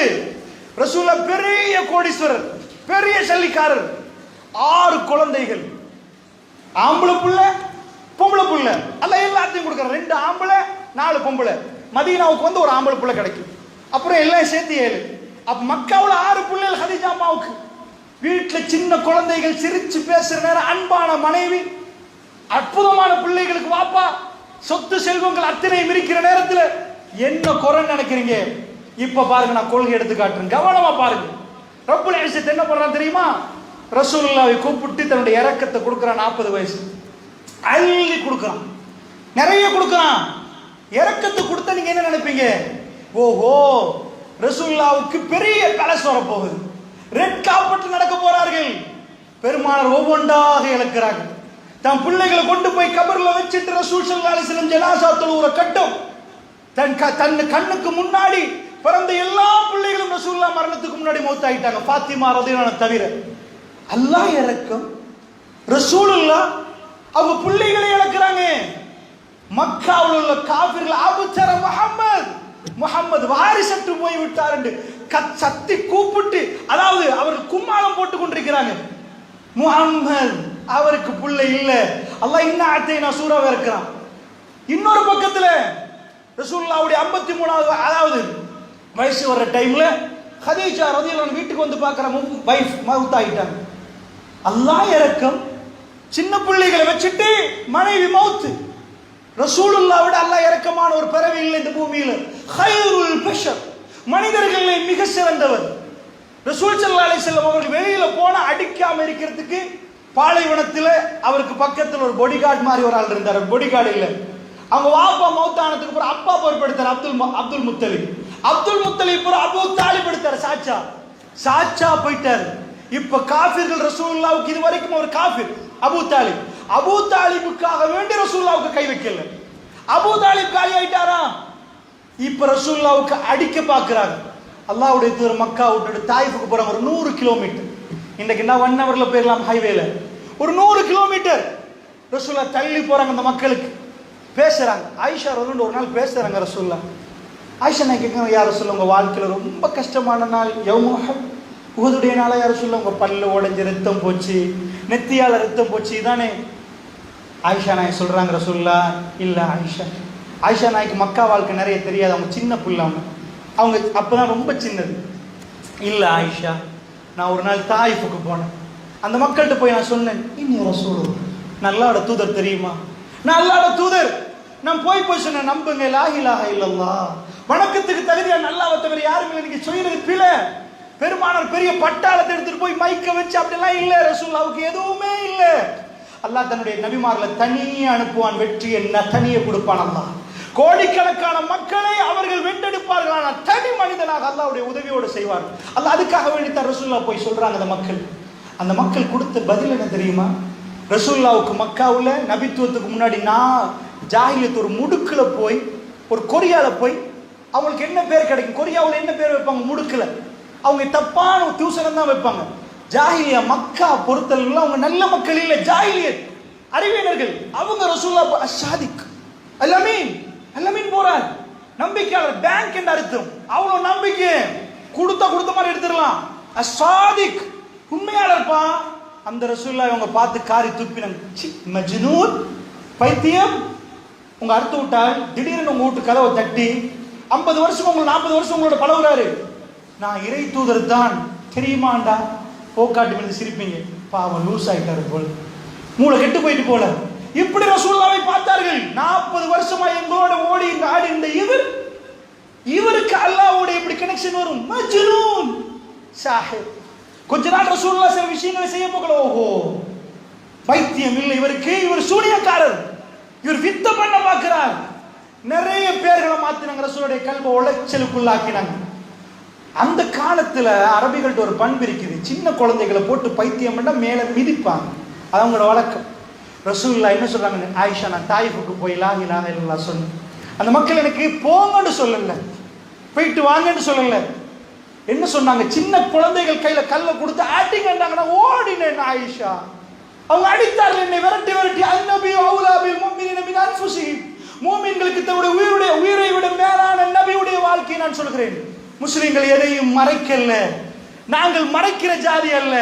ரசூலுல்லாஹ் பெரிய கோடீஸ்வரர், பெரிய சல்லிக்காரர், 6 குழந்தைகள், ஆம்பளை புள்ள பொம்பளை புள்ள, அல்லாஹ் எல்லாத்தையும் கொடுக்குற. 2 ஆம்பளை 4 பொம்பளை. மதீனாவுக்கு ஒரு ஆம்பளை புள்ள கிடைக்கும். அப்புறம் எல்லாம் சேர்த்து 7. அப்ப மக்காவுல 6 பிள்ளைகள் ஹதீஜா அம்மாவுக்கு. வீட்டுல சின்ன குழந்தைகள் சிரிச்சு பேசுற நேரம் அன்பான மனைவி, அற்புதமான பிள்ளைகளுக்கு வாப்பா, சொத்து செல்வங்கள் அத்தனை இருக்கிற நேரத்துல என்ன குறைன்னு நினைக்கிறீங்க? இப்ப பாருங்க, நான் கொள்கை எடுத்து காட்டுறேன், கவனமா பாருங்க. ரப்புல் இஸ்ஸத் என்ன பண்றான் தெரியுமா? ரசூலுல்லாஹை கூப்பிட்டு தன்னுடைய இரக்கத்தை கொடுக்கிறான். 40 வயசு அள்ளி கொடுக்கிறான், நிறைய கொடுக்கிறான். இரக்கத்தை கொடுத்தா நீங்க என்ன நினைப்பீங்க? ஓஹோ, ரசூலுல்லாஹ்வுக்கு பெரிய பேலஸ் வர போகுது, ரெட் கார்பெட் நடக்க போறார்கள். பெருமானார் ஒவ்வொன்றாக இழக்கிறார்கள். தன் பிள்ளைகளை கொண்டு போய் கபர்ல வச்சிட்டு ரசூல் ஸல்லல்லாஹு அலைஹி வஸல்லம் ஜனாஸா தொழுவுற கட்டம். தன் கண்ணுக்கு முன்னாடி பிறந்த எல்லா பிள்ளைகளும் ரசூலுல்லாஹ் மரணத்துக்கு முன்னாடி மௌத்தாயிட்டாங்க, ஃபாத்திமா ரலியல்லாஹு அன்ஹா தவிர. அல்லாஹ் இறக்கம், ரசூலுல்லாஹ் அவங்க பிள்ளைகளை இழக்கிறாங்க. மக்காவில் உள்ள காபிர்கள் அபுத்தர முஹம்மது வாரிசற்று போய் விட்டார் என்று சத்தி கூப்பிட்டு, அதாவது அவர்கள் கும்மாளம் போட்டுக் கொண்டிருக்கிறாங்க. முஹம்மது அவருக்கு பிள்ளை இல்ல. அல்லாஹ் இன்ன சூறாவை இருக்கிறான். இன்னொரு பக்கத்துல ரசூலுல்லாஹ்வுடைய 53வது அதாவது வயசு வர்ற டைம்ல கதீஜா ரலியல்லாஹு அன்ஹா வீட்டுக்கு வந்து பார்க்கறாங்க, வைஃப் மவுத் ஆயிட்டாங்க. அல்லாஹ் இறக்கம், சின்ன பிள்ளைகளை வச்சுட்டு மனைவி மவுத். ரசூலுல்லாஹ்வோட அல்லாஹ் இறக்கமான ஒரு பிறவி இல்லை இந்த பூமியில. ஹைருல் பஷர், மனிதர்களிலே மிக சிறந்தவர் ரசூல் ஸல்லல்லாஹு அலைஹி வஸல்லம் அவர்கள். வெளியில போனா அடிக்காம இருக்கிறதுக்கு பாலைவனத்தில் அவருக்கு பக்கத்தில் ஒரு பொடிகார்டு மாதிரி ஒரு ஆள் இருந்தார். பொடிகார்டு இல்லை, அவங்க வாப்பா மௌத்தானதுக்கு அப்புறம் அப்பா பொறுப்பெடுத்தார் அப்துல் முத்தலிப். அப்துல் முத்தலிப் அபூ தாலிப் எடுத்தார். சாச்சா போயிட்டார். இப்ப காஃபிர்கள் ரசூலுல்லாஹ்வுக்கு இதுவரைக்கும் ஒரு காஃபிர் அபூ தாலிபுக்காக வேண்டி ரசூலுல்லாஹ்வுக்கு கை வைக்கல. அபூ தாலிப் காலி ஆயிட்டாரா? இப்ப ரசூலுல்லாஹ்வுக்கு அடிக்க பார்க்கிறாங்க. அல்லாஹ்வுடைய தூதர் மக்கா விட்டு தாயிஃபுக்கு போறாங்க. ஒரு 100 கிலோமீட்டர். இன்னைக்கு என்ன 1 ஹவர்ல போயிடலாம் ஹைவேல. ஒரு 100 கிலோமீட்டர் ரசூலுல்லாஹ் தள்ளி போறாங்க. அந்த மக்களுக்கு பேசுறாங்க. ஆயிஷா வந்து ஒரு நாள் பேசுறாங்க ரசூலுல்லாஹ். ஆயிஷா நான் கேட்குறேன், யார் ரசூலுல்லாஹ் உங்க வாழ்க்கையில ரொம்ப கஷ்டமான நாள் உஹதுடைய நாளா? யார் ரசூலுல்லாஹ் உங்க பல்லு உடைஞ்சு ரத்தம் போச்சு, நெத்தியால ரத்தம் போச்சு தானே? ஆயிஷா நாய் சொல்றாங்க ரசூலுல்லாஹ் இல்ல ஆயிஷா நாய்க்கு மக்கா வாழ்க்கை நிறைய தெரியாது, அவங்க சின்ன புள்ள, அவங்க அப்பதான் ரொம்ப சின்னது. இல்ல ஆயிஷா, நான் ஒரு நாள் தாயிஃபுக்கு போனேன். அந்த மக்கள்கிட்ட போய் நான் சொன்னேன், இன்னும் ரசூலுல்லாஹ் நல்லாட தூதர் தெரியுமா? நான் அல்லாஹ்வோட தூதர். நான் போய் சொன்னேன், நம்புங்க, லா இலாஹா இல்லல்லாஹ், வணக்கத்துக்கு தகுதியா நல்லாஹ்வை தவிர யாரும் இல்லை. நீங்க சொல்றது பிழை. பெருமானார் பெரிய பட்டாளத்தை எடுத்துட்டு போய் மைக்க வச்சு அப்படிலாம் இல்ல. ரசூலுல்லாஹ்வுக்கு எதுவுமே இல்ல. அல்லாஹ் தன்னுடைய நபிமார்களை தனியே அனுப்புவான், வெற்றியை தனியே கொடுப்பான். அல்லாஹ் கோடிக்கணக்கான மக்களை அவர்கள் வென்றெடுப்பார்கள், ஆனால் தனி மனிதனாக அல்லாஹ்வுடைய உதவியோடு செய்வார்கள். அல்லாஹ் அதுக்காக வேண்டித்தான் ரசூலுல்லாஹ் போய் சொல்றாங்க. அந்த மக்கள் கொடுத்த பதில் என்ன தெரியுமா? ரசூலுல்லாஹ்வுக்கு மக்காவுல நபித்துவத்துக்கு முன்னாடி நான் ஜாஹிலியத் ஒரு முடுக்குல போய், ஒரு கொரியால போய், அவங்களுக்கு என்ன பேர் கிடைக்கும்? கொரியாவில் என்ன பேர் வைப்பாங்க? முடுக்குல. அவங்க தப்பான தூசணம் தான் வைப்பாங்க. ஜாஹிலியா மக்கா பொறுத்தல அவங்க நல்ல மக்கள் இல்லை, ஜாஹிலியத் அறிவியனர்கள். அவங்க ரசூலுல்லாஹ் அஷாதிக் அல்லமீன் போறார், நம்பிக்கையாளர், பேங்க் என்ற அர்த்தம். அவ்வளவு நம்பிக்கை கொடுத்த மாதிரி எடுத்துடலாம். அஷாதிக் உண்மையாளர்ப்பா. அந்த ரசூலுல்லாஹ் அவங்க பார்த்து காரி துப்பினாங்க. மஜ்னூன், பைத்தியம். உங்க அர்த்தம் விட்டால் திடீர்னு உங்க வீட்டு கதவை தட்டி 50 வருஷம் உங்களுக்கு 40 வருஷம் உங்களோட பழகுறாரு, நான் இறை தூதர் தான் தெரியுமாண்டா, போக்காட்டு மீது சிரிப்பீங்க. பாவம் லூஸ் ஆயிட்டாரு போல, மூளை கெட்டு போயிட்டு போல. இப்படி ரசூலுல்லாஹ்வை பார்த்தார்கள். 40 வருஷமா எங்களோட ஓடி ஆடி இந்த இவருக்கு அல்லாஹ்வோட எப்படி கனெக்ஷன் வரும்? மஜ்னூன் சாஹிப். கொஞ்ச நாள் ரசூலுல்லாஹ் சில விஷயங்களை செய்ய போகல, ஓஹோ பைத்தியம் இல்லை இவருக்கு, இவர் சூனியக்காரர், இவர் வித்த பண்ண பார்க்கிறார். நிறைய பேர்களை மாத்தினாங்க, ரசூலுடைய கல்வை உளைச்சலுக்குள்ளாக்கினாங்க. அந்த காலத்துல அரபிகள்ட்ட ஒரு பண்பு இருக்குது, சின்ன குழந்தைகளை போட்டு பைத்தியம் பண்ணா மேல மிதிப்பாங்க, அது அவங்களோட வழக்கம். ரசூலுல்லாஹ் என்ன சொல்றாங்க? ஆயிஷா, நான் தாயிஃபுக்கு போய் லா இலாஹா இல்லல்லாஹ் சொன்னேன். அந்த மக்கள் எனக்கு போங்கன்னு சொல்லல, போயிட்டு வாங்கன்னு சொல்லல. என்ன சொன்னாங்க? சின்ன குழந்தைகள் கையில கல்லை கொடுத்து ஆட்டிங்கன்றாங்கன்னா ஓடினேன் ஆயிஷா. அவங்க அடித்தார்கள் என்னை விரட்டி. அந்நபி அவுலா பில் முஃமினீன மின் அன்ஃபுஸிஹிம், மூமின்களுக்கு தன்னுடைய உயிரை விட மேலான நபியுடைய வாழ்க்கையை நான் சொல்கிறேன். முஸ்லிம்கள் எதையும் மறைக்கல, நாங்கள் மறைக்கிற ஜாதி அல்ல.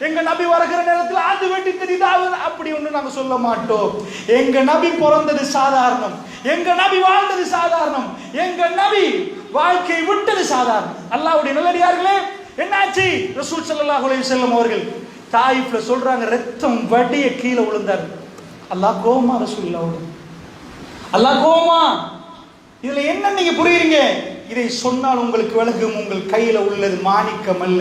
எங்க நபி வருகிற நேரத்தில் அது வெட்டி தெரியுது அப்படி ஒன்று நாங்க சொல்ல மாட்டோம். எங்க நபி பிறந்தது சாதாரணம், எங்க நபி வாழ்ந்தது சாதாரணம், எங்க நபி வாழ்க்கை விட்டது சாதாரணம். அல்லாஹ்வுடைய நல்லடியார்களே, என்னாச்சு? ரசூல் ஸல்லல்லாஹு அலைஹி வஸல்லம் அவர்கள் தாயிஃப்ல சொல்றாங்க, ரத்தம் வடிய கீழே விழுந்தார். அல்லாஹ் கோமா ரசூலுல்லாஹ், அல்லாஹ் கோமா. இதுல என்ன நீங்க புரியுறீங்க? இதை சொன்னால் உங்களுக்கு விளங்கும். உங்கள் கையில உள்ளது மாணிக்கம் அல்ல,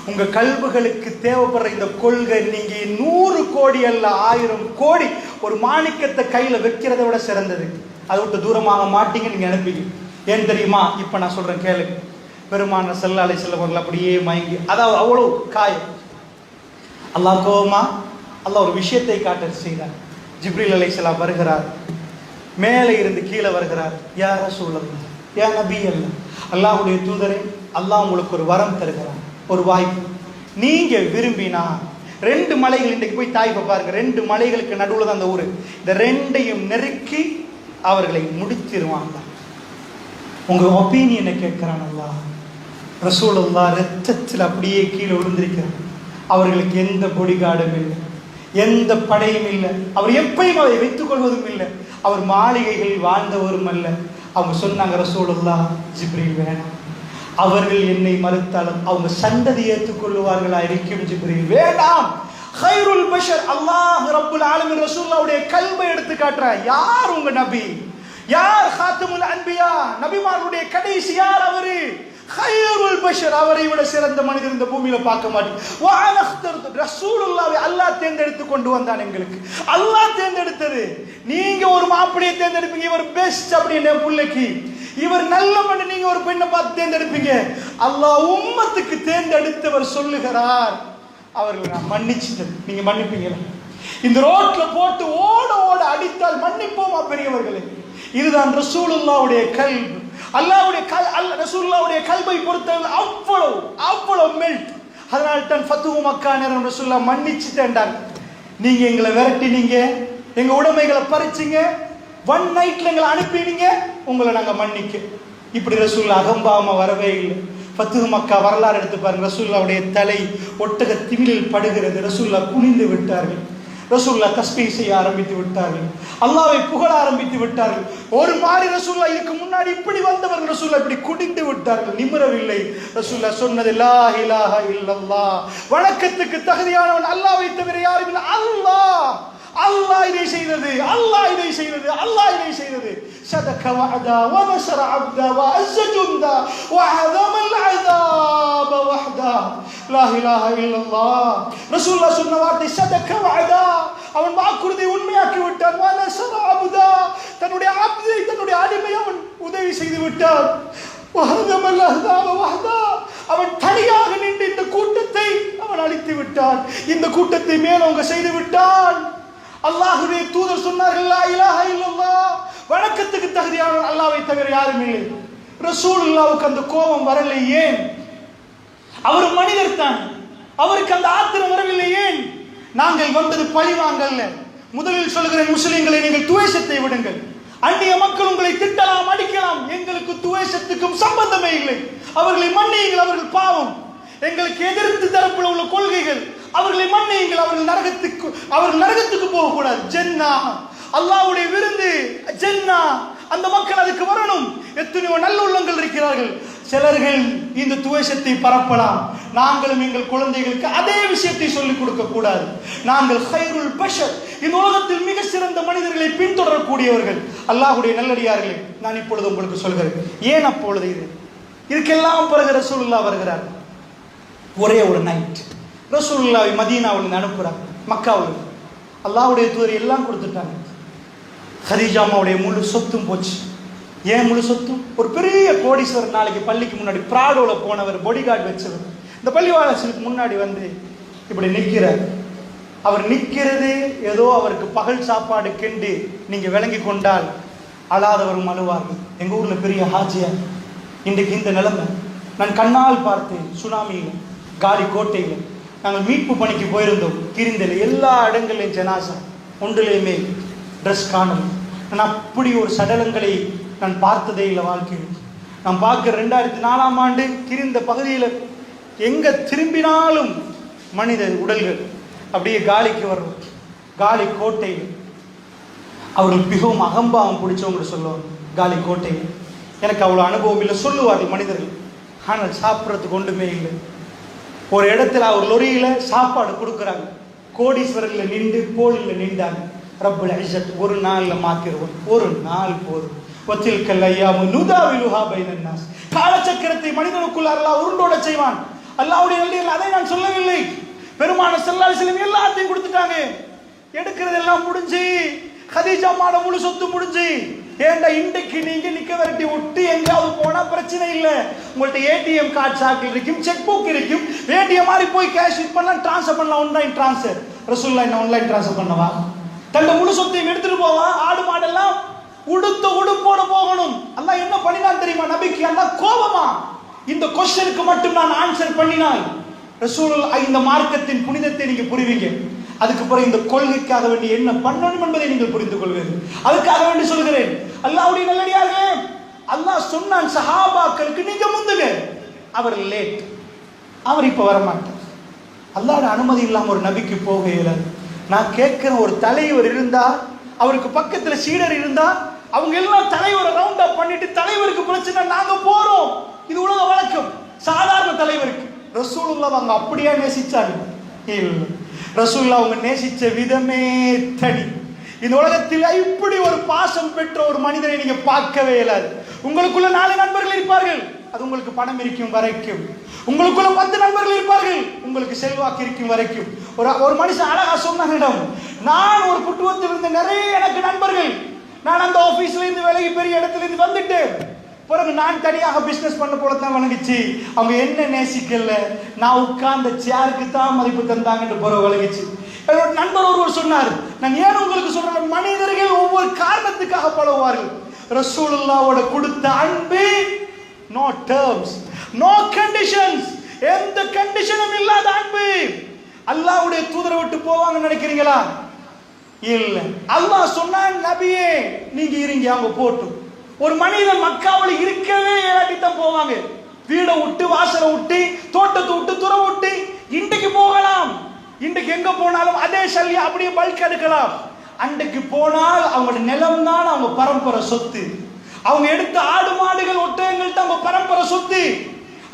உங்க கல்புகளுக்கு தேவைப்படுற இந்த கொள்கை. நீங்க 100 கோடி அல்ல 1000 கோடி ஒரு மாணிக்கத்தை கையில வைக்கிறத விட சிறந்தது. அதை விட்டு தூரமாக மாட்டீங்க, நீங்க அனுப்பிங்க. ஏன் தெரியுமா? இப்ப நான் சொல்றேன் கேளுங்க. பெருமானார் ஸல்லல்லாஹு அலைஹி வஸல்லம் அவர்கள் அப்படியே மயங்கி, அதாவது அவ்வளவு காயம். அல்லாஹ் கோவமா? அல்லாஹ் ஒரு விஷயத்தை காட்ட செய்தார். ஜிப்ரீல் அலைஹிஸ்ஸலாம் வருகிறார், மேலே இருந்து கீழே வருகிறார். யா ரசூலல்லாஹ், யா நபி அல்லாஹ், அல்லாஹ்வுடைய தூதரே, அல்லாஹ் உங்களுக்கு ஒரு வரம் தருகிறான், ஒரு வாய்ப்பு. நீங்க விரும்பினா 2 மலைகள், இன்றைக்கு போய் தாய்ப்பை பாருங்க, 2 மலைகளுக்கு நடுவில் தான் அந்த ஊர், இந்த 2ஐயும் நெருக்கி அவர்களை முடித்திருவாங்க. உங்க ஒப்பீனியனை கேட்கிறான் அல்லாஹ். ரசூலுல்லாஹ் ரத்தத்தில் அப்படியே கீழே விழுந்திருக்கிறார். அவர்களுக்கு எந்த பொடிகார்டும் இல்லை, எந்த படையும் இல்லை, அவர் எப்பயும் அதை வைத்துக் கொள்வதும் இல்லை, அவர் மாளிகைகளில் வாழ்ந்தவரும் அல்ல. அவங்க சொன்னாங்க, ரசூலுல்லாஹ், ஜிப்ரீல் வேணாம், அவர்கள் என்னை மறுத்தாலும் அவங்க சந்ததி ஏற்றுக்கொள்வார்களா இருக்கும், ஜிப்ரீல் வேண்டாம். கைருல் பஷர் அல்லாஹ் ரப்புல் ஆலமீன் ரசூலுல்லாஹ்வுடைய கல்பை எடுத்து காட்டுறார். யார் உங்க நபி? யார் காத்துமுல் அன்பியா? நபிமார்களுடைய கடைசி யார்? அவரு கைருல் பஷர், அவரை விட சிறந்த மனிதர் இந்த பூமியில பார்க்க மாட்டேன். ரசூலுல்லாஹ்வை அல்லாஹ் தேர்ந்தெடுத்து கொண்டு வந்தான் எங்களுக்கு. அல்லாஹ் தேர்ந்தெடுத்தது. நீங்க ஒரு மாப்பிள்ளையை தேர்ந்தெடுப்பீங்க, இவர் பெஸ்ட் அப்படின்னு பிள்ளைக்கு, இவர் நல்ல மண்ணு, நீங்க ஒரு பெண்ணை பார்த்து தேர்ந்தெடுப்பீங்க. அல்லாஹ் உம்மத்துக்கு தேர்ந்தெடுத்தவர் சொல்லுகிறார், அவர்களை நான் மன்னிச்சிட்டேன், நீங்க மன்னிப்பீங்களா? இந்த ரோட்ல போட்டு ஓட ஓட அடித்தால் மன்னிப்போமா பெரியவர்களே? இதுதான் ரசூலுல்லாஹ்வுடைய கல்பு. அல்லாஹ்வுடைய ரசூலுல்லாஹ்வுடைய கல்பை பொறுத்தவரை அவ்வளவு அவ்வளவு மெல்ட். அதனால தான் ஃபத்ஹு மக்கா நேரம் ரசூலுல்லாஹ் மன்னிச்சிட்டேன்டாங்க. நீங்க எங்களை விரட்டினீங்க, எங்க உடைமைகளை பறிச்சிங்க, 1 நைட்ல எங்களை அனுப்பினீங்க, உங்களை நாங்க மன்னிக்க. இப்படி ரசூலுல்லாஹ் அகம்பாம வரவே இல்லை. ஃபத்ஹு மக்கா வரலாறு எடுத்து பாருங்க. ரசூலுல்லாஹ்வுடைய தலை ஒட்டக திமிலில் படுகிறது. ரசூலுல்லாஹ் குனிந்து விட்டார்கள். ரசூலுல்லாஹ் தஸ்பீஹ் செய்ய ஆரம்பித்து விட்டார்கள். அல்லாஹ்வை புகழ ஆரம்பித்து விட்டார்கள். ஒரு மாதிரி ரசூலுல்லாஹ் இதுக்கு முன்னாடி இப்படி வந்தவர்கள் ரசூலுல்லாஹ் இப்படி குடிந்து விட்டார்கள், நிமிரவில்லை. ரசூலுல்லாஹ் சொன்னது லா இலாஹா இல்லல்லாஹ், வணக்கத்துக்கு தகுதியானவன் அல்லாஹ்வை தவிர யாரும் இல்லை. அல்லாஹ் அல்லாஹ் இதை செய்தது, அல்லாஹ் இதை செய்தது, அல்லாஹ் இதை செய்தது. சதக வஅதா வ நஸர அப்தா வ அஸ்ஸ ஜுந்தா வ அஸம அல் அஸாப வஹ்தா லா இலாஹா இல்லல்லாஹ். ரசூலுல்லாஹ் சொன்ன வார்த்தை சதக வஅதா, அவன் வாக்குறுதியை உண்மையாக்கி விட்டான். வ நஸர அப்தா, தன்னுடைய அப்தை, தன்னுடைய அடிமையை அவன் உதவி செய்து விட்டான். வ அஸம அல் அஸாப வஹ்தா, அவன் தனியாக நின்று இந்த கூட்டத்தை அவன் அழித்து விட்டான், இந்த கூட்டத்தை மேலோங்க செய்து விட்டான். அல்லாஹ்வுடைய தூதர் சொன்னார்கள், லா இலாஹா இல்லல்லாஹ், வணக்கத்துக்கு தகுதியானவன் அல்லாஹ்வை தவிர யாரும் இல்லை. ரசூலுல்லாஹ்வுக்கு அந்த கோபம் வரலை. ஏன்? அவர் மனிதர் தான், அவருக்கு அந்த ஆத்திரம் வரவில்லை. ஏன்? நாங்கள் வந்தது பழி வாங்கல்ல. முதலில் சொல்கிறேன், முஸ்லிம்களை நீங்கள் துவேஷத்தை விடுங்கள். அந்நிய மக்கள் உங்களை திட்டலாம், அடிக்கலாம், எங்களுக்கு துவேஷத்துக்கும் சம்பந்தமே இல்லை. அவர்களை மன்னியுங்கள், அவர்கள் பாவம். எங்களுக்கு எதிர்த்து தரப்புல உள்ள கொள்கைகள், அவர்களை மன்னியுங்கள், அவர்கள் நரகத்துக்கு போகக்கூடாது. ஜன்னா, அல்லாஹ்வுடைய விருந்து ஜன்னா, அந்த மக்கள் அதுக்கு வரணும். எத்தனையோ நல்ல உள்ளங்கள் இருக்கிறார்கள். சிலர்கள் இந்த துவேஷத்தை பரப்பலாம். நாங்களும் எங்கள் குழந்தைகளுக்கு அதே விஷயத்தை சொல்லிக் கொடுக்க கூடாது. நாங்கள் கைருல் பஷர், இந்த உலகத்தில் மிக சிறந்த மனிதர்களை பின்தொடரக்கூடியவர்கள். அல்லாஹ்வுடைய நல்லடியார்களே, நான் இப்பொழுது உங்களுக்கு சொல்கிறேன். ஏன் அப்பொழுது இதுக்கெல்லாம் பிறகு ரசூலுல்லாஹ் வருகிறார். ஒரே ஒரு நைட் ரசூலுல்லாஹ் மதீனாவில் அனுப்புறாங்க. மக்காவில் அல்லாஹ்வுடைய தூதர் எல்லாம் கொடுத்துட்டாங்க. ஹதீஜா அம்மாவுடைய முழு சொத்தும் போச்சு. ஏன் முழு சொத்தும்? ஒரு பெரிய கோடீஸ்வரர் நாளைக்கு பள்ளிக்கு முன்னாடி பிராடோல போனவர், பாடிகார்டு வச்சவர், இந்த பள்ளிவாசலுக்கு முன்னாடி வந்து இப்படி நிற்கிறார். அவர் நிற்கிறது ஏதோ அவருக்கு பகல் சாப்பாடு கெண்டு நீங்க விளங்கி கொண்டால் அழாதவரும் அழுவார்கள். எங்க ஊர்ல பெரிய ஹாஜியா இன்றைக்கு இந்த நிலைமை நான் கண்ணால் பார்த்தேன். சுனாமியில், காலி கோட்டையில் நாங்கள் மீட்பு பணிக்கு போயிருந்தோம். கிரிந்தல் எல்லா இடங்களையும் ஜனாசா, ஒன்றிலையுமே ட்ரெஸ் காணல். நான் அப்படி ஒரு சடலங்களை நான் பார்த்ததே இல்லை வாழ்க்கையில். நான் பார்க்க 2004ஆம் ஆண்டு கிரிந்த பகுதியில் எங்கே திரும்பினாலும் மனித உடல்கள் அப்படியே காலிக்கு வரும். காலி கோட்டையில் அவர்கள் மிகவும் அகம்பாவம் பிடிச்சவங்க சொல்லுவாங்க. காலி கோட்டையில் எனக்கு அவ்வளோ அனுபவம் இல்லை சொல்லுவார்கள் மனிதர்கள். ஆனால் சாப்பிட்றதுக்கு ஒன்றுமே இல்லை. ஒரு இடத்துல அவர் லொரியில் சாப்பாடு கொடுக்குறாங்க. கோடீஸ்வரர்ல நின்று போலில் நின்றாங்க. ரப்புல் இஸ்ஸத் ஒரு நாளில் மாற்றிடுவோம், ஒரு நாள் போதும். வத்தில்கல் ஐயாமு நுதாவிலுஹா பைனன் நாஸ், காலச்சக்கரத்தை மனிதனுக்குள் அல்லாஹ் உருண்டோட செய்வான். அல்லாஹ்வுடைய நல்லடியார்கள், அதை நான் சொல்லவில்லை. பெருமானார் ஸல்லல்லாஹு அலைஹி வஸல்லம் எல்லாத்தையும் கொடுத்துட்டாங்க. எடுக்கிறதெல்லாம் முடிஞ்சு, ஹதீஜா அம்மாவோட முழு சொத்து முடிஞ்சு. ஏண்டா இன்றைக்கு நீங்க நிக்க விரட்டி விட்டு எங்கேயாவது போனா பிரச்சனை இல்லை. உங்கள்ட்ட ஏடிஎம் கார்டு சாக்கில் இருக்கும், செக் புக் இருக்கும், வேண்டிய மாதிரி போய் கேஷ் பண்ணலாம், டிரான்ஸ்ஃபர் பண்ணலாம். Online transfer. ரசூலுல்லாஹ் என்ன ஆன்லைன் டிரான்ஸ்ஃபர் பண்ணவா? தன்னை முழு சொத்தையும் எடுத்துட்டு போவான். ஆடு மாடெல்லாம் உடுத்த உடுப்போட போகணும். அல்லாஹ் என்ன பண்ணினான் தெரியுமா நபிக்கு? அல்லாஹ் கோபமா இந்த கொஸ்டினுக்கு மட்டும் நான் ஆன்சர் பண்ணினால் ரசூலுல்லாஹ் இந்த மார்க்கத்தின் புனிதத்தை நீங்க புரிவீங்க. அதுக்கப்புறம் இந்த கொள்கைக்காக வேண்டி என்ன பண்ணணும் என்பதை நீங்கள் புரிந்து கொள்வீர்கள். அதுக்காக வேண்டி சொல்கிறேன், அல்லாஹ்வுடைய நல்லடியார்களே, அல்லாஹ் சொன்னான் சஹாபாக்களுக்கு நீங்க முந்துங்க. அவர் லேட், அவர் இப்ப வரமாட்டார். அல்லாஹ்வுடைய அனுமதி இல்லாம ஒரு நபிக்கு போக இயலாது. நான் கேட்கிற ஒரு தலைவர் இருந்தா, அவருக்கு பக்கத்துல சீடர் இருந்தா, அவங்க எல்லாம் தலைவரை ரவுண்ட் அப் பண்ணிட்டு தலைவருக்கு பிரச்சனை நாங்க போறோம். இது உலக வழக்கம். சாதாரண தலைவருக்கு ரசூலுல்லாஹ் அவங்க அப்படியே நேசிச்சாங்க? இல்ல, ரசூலுல்லாஹ் அவங்க நேசிச்ச விதமே தனி. இந்த உலகத்தில் இப்படி ஒரு பாசம் பெற்ற ஒரு மனிதனை நீங்க பார்க்கவே இயலாது. உங்களுக்குள்ள 4 நண்பர்கள் இருப்பார்கள், அது உங்களுக்கு பணம் இருக்கும் வரைக்கும். உங்களுக்குள்ள 10 நண்பர்கள் இருப்பார்கள், உங்களுக்கு செல்வாக்கு இருக்கும் வரைக்கும். ஒரு மனுஷன் அழகா சொன்ன, நான் ஒரு குடும்பத்தில் இருந்த நிறைய எனக்கு நண்பர்கள், நான் அந்த ஆபீஸ்ல இருந்து விலகி பெரிய இடத்துல இருந்து வந்துட்டு பிறகு நான் தனியாக பிசினஸ் பண்ண போல தான் வழங்கிச்சு. அவங்க என்ன நேசிக்கல, நான் உட்கார்ந்த சேருக்கு தான் மதிப்பு தந்தாங்கன்னு போற வழங்கிச்சு. என்னோட நண்பர் ஒருவர் சொன்னார், நான் ஏன் உங்களுக்கு சொல்றேன், மனிதர்கள் ஒவ்வொரு காரணத்துக்காக பழகுவார்கள். ரசூலுல்லாஹ்வோட கொடுத்த அன்பு நோ டர்ம்ஸ், நோ கண்டிஷன்ஸ், எந்த கண்டிஷனும் இல்லாத அன்பு. அல்லாஹ்வுடைய தூதரை விட்டு போவாங்கன்னு நினைக்கிறீங்களா? இல்ல. அல்லாஹ் சொன்னான், நபியே நீங்க இருங்க, அவங்க போட்டும். ஒரு மனிதன் மக்காவில் இருக்கவே இல்லாட்டித்தான் போவாங்க. வீடை விட்டு, வாசலை விட்டு, தோட்டத்தை விட்டு, துறை விட்டு இன்றைக்கு போகலாம். இன்றைக்கு எங்க போனாலும் அதே சல்லி அப்படியே பல்க் எடுக்கலாம். அன்றைக்கு போனால் அவங்களோட நிலம் தான் அவங்க பரம்பரை சொத்து. அவங்க எடுத்த ஆடு மாடுகள் ஒட்டகங்கள் தான் அவங்க பரம்பரை சொத்து.